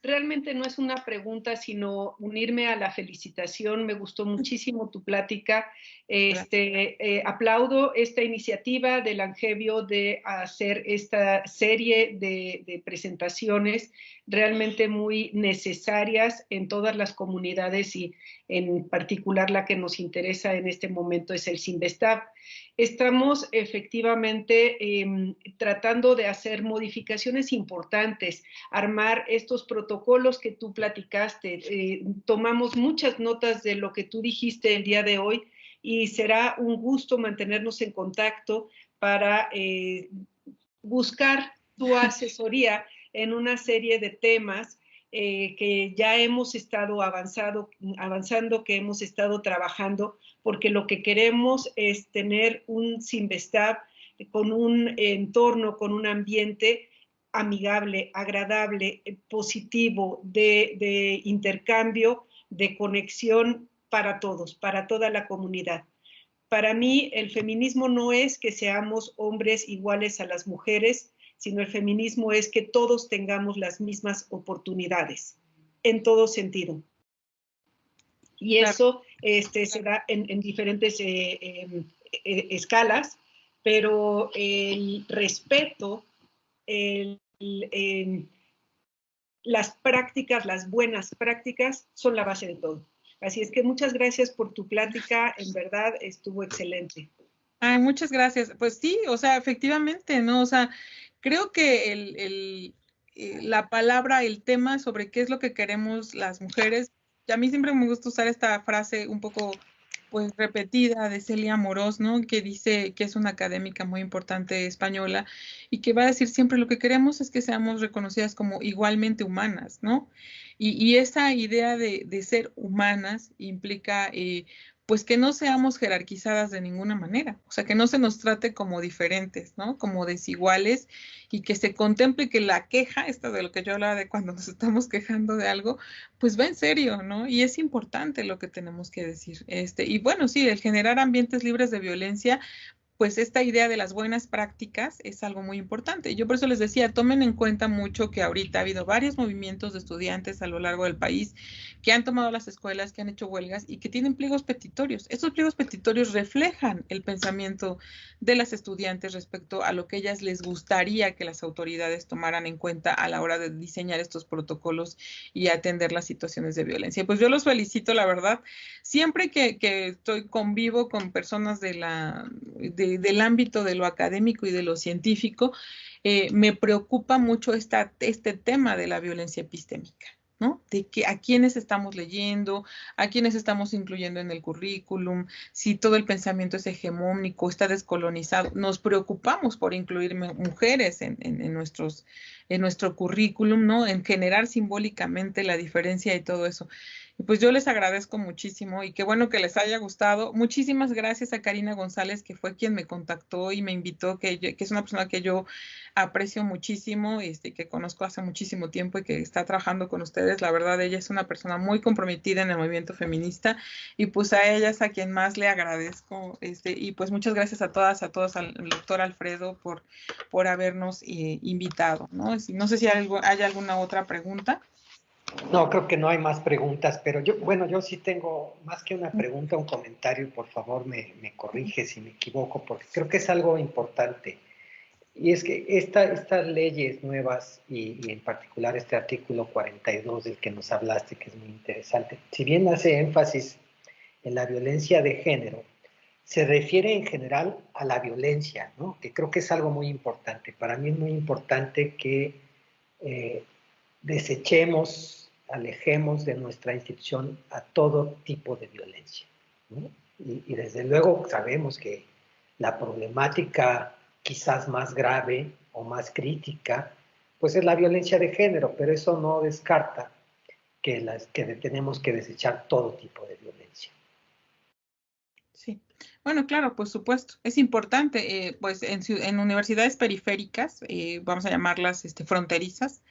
[SPEAKER 6] Realmente no es una pregunta, sino unirme a la felicitación. Me gustó muchísimo tu plática. Aplaudo esta iniciativa del Angevio de hacer esta serie de presentaciones realmente muy necesarias en todas las comunidades y en particular la que nos interesa en este momento es el Cinvestav. Estamos efectivamente tratando de hacer modificaciones importantes, armar estos protocolos que tú platicaste. Tomamos muchas notas de lo que tú dijiste el día de hoy y será un gusto mantenernos en contacto para buscar tu asesoría en una serie de temas que ya hemos estado avanzando, que hemos estado trabajando, porque lo que queremos es tener un Cinvestav con un entorno, con un ambiente amigable, agradable, positivo, de intercambio, de conexión para todos, para toda la comunidad. Para mí, el feminismo no es que seamos hombres iguales a las mujeres, sino el feminismo es que todos tengamos las mismas oportunidades, en todo sentido. Y eso se da en diferentes escalas, pero el respeto, las prácticas, las buenas prácticas, son la base de todo. Así es que muchas gracias por tu plática, en verdad estuvo excelente.
[SPEAKER 2] Ay, muchas gracias. Pues sí, o sea, efectivamente, ¿no? O sea, creo que la palabra, el tema sobre qué es lo que queremos las mujeres, y a mí siempre me gusta usar esta frase un poco pues repetida de Celia Amorós, ¿no? Que dice que es una académica muy importante española y que va a decir siempre lo que queremos es que seamos reconocidas como igualmente humanas, ¿no? Y esa idea de ser humanas implica pues que no seamos jerarquizadas de ninguna manera, o sea, que no se nos trate como diferentes, ¿no? Como desiguales y que se contemple que la queja, esta de lo que yo hablaba de cuando nos estamos quejando de algo, pues va en serio, ¿no? Y es importante lo que tenemos que decir. Y bueno, sí, el generar ambientes libres de violencia, pues esta idea de las buenas prácticas es algo muy importante. Yo por eso les decía, tomen en cuenta mucho que ahorita ha habido varios movimientos de estudiantes a lo largo del país que han tomado las escuelas, que han hecho huelgas y que tienen pliegos petitorios. Estos pliegos petitorios reflejan el pensamiento de las estudiantes respecto a lo que ellas les gustaría que las autoridades tomaran en cuenta a la hora de diseñar estos protocolos y atender las situaciones de violencia. Pues yo los felicito, la verdad. Siempre que convivo con personas del ámbito de lo académico y de lo científico, me preocupa mucho este tema de la violencia epistémica, ¿no? De que a quiénes estamos leyendo, a quiénes estamos incluyendo en el currículum, si todo el pensamiento es hegemónico, está descolonizado. Nos preocupamos por incluir mujeres en nuestro currículum, ¿no? En generar simbólicamente la diferencia y todo eso. Y pues yo les agradezco muchísimo y qué bueno que les haya gustado. Muchísimas gracias a Karina González, que fue quien me contactó y me invitó, que es una persona que yo aprecio muchísimo, que conozco hace muchísimo tiempo y que está trabajando con ustedes. La verdad, ella es una persona muy comprometida en el movimiento feminista y pues a ella es a quien más le agradezco. Y pues muchas gracias a todas, a todos, al doctor Alfredo por habernos invitado, ¿no? No sé si hay alguna otra pregunta.
[SPEAKER 1] No, creo que no hay más preguntas, pero yo sí tengo más que una pregunta, un comentario, por favor me corrige si me equivoco, porque creo que es algo importante. Y es que estas leyes nuevas, y en particular este artículo 42 del que nos hablaste, que es muy interesante, si bien hace énfasis en la violencia de género, se refiere en general a la violencia, ¿no? Que creo que es algo muy importante. Para mí es muy importante que desechemos, alejemos de nuestra institución a todo tipo de violencia, ¿no? Y desde luego sabemos que la problemática quizás más grave o más crítica, pues es la violencia de género, pero eso no descarta que tenemos que desechar todo tipo de violencia.
[SPEAKER 2] Sí, bueno, claro, por supuesto. Es importante, pues en universidades periféricas, vamos a llamarlas fronterizas,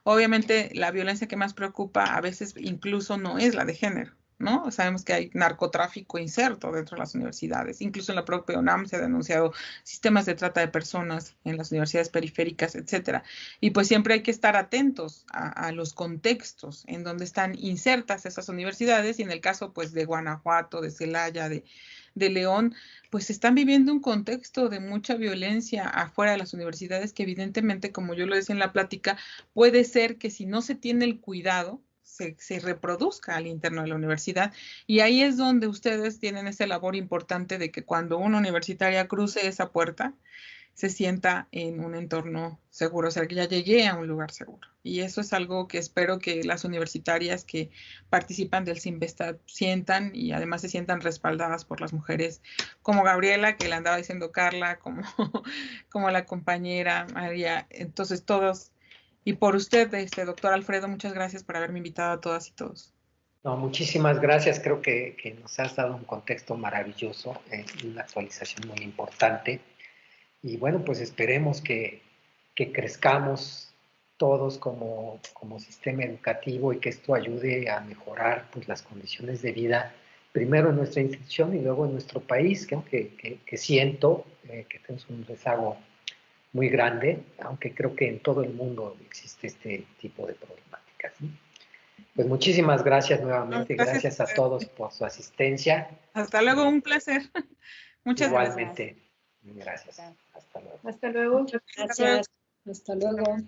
[SPEAKER 2] obviamente la violencia que más preocupa a veces incluso no es la de género, ¿no? Sabemos que hay narcotráfico inserto dentro de las universidades, incluso en la propia UNAM se ha denunciado sistemas de trata de personas en las universidades periféricas, etcétera. Y pues siempre hay que estar atentos a los contextos en donde están insertas esas universidades, y en el caso pues de Guanajuato, de Celaya, de León, pues están viviendo un contexto de mucha violencia afuera de las universidades que evidentemente, como yo lo decía en la plática, puede ser que si no se tiene el cuidado, se reproduzca al interno de la universidad. Y ahí es donde ustedes tienen esa labor importante de que cuando una universitaria cruce esa puerta, se sienta en un entorno seguro, o sea, que ya llegué a un lugar seguro. Y eso es algo que espero que las universitarias que participan del Sinvestad sientan, y además se sientan respaldadas por las mujeres como Gabriela, que le andaba diciendo Carla, como la compañera María. Entonces todos, y por usted, doctor Alfredo, muchas gracias por haberme invitado a todas y todos.
[SPEAKER 1] No, muchísimas gracias, creo que nos has dado un contexto maravilloso, una actualización muy importante. Y bueno, pues esperemos que crezcamos todos como sistema educativo y que esto ayude a mejorar pues, las condiciones de vida, primero en nuestra institución y luego en nuestro país, que siento que tenemos un rezago muy grande, aunque creo que en todo el mundo existe este tipo de problemáticas, ¿sí? Pues muchísimas gracias nuevamente, gracias a todos por su asistencia.
[SPEAKER 2] Hasta luego, un placer. Muchas
[SPEAKER 1] Igualmente. Gracias. Hasta luego.
[SPEAKER 6] Hasta luego.
[SPEAKER 3] Gracias. Hasta luego.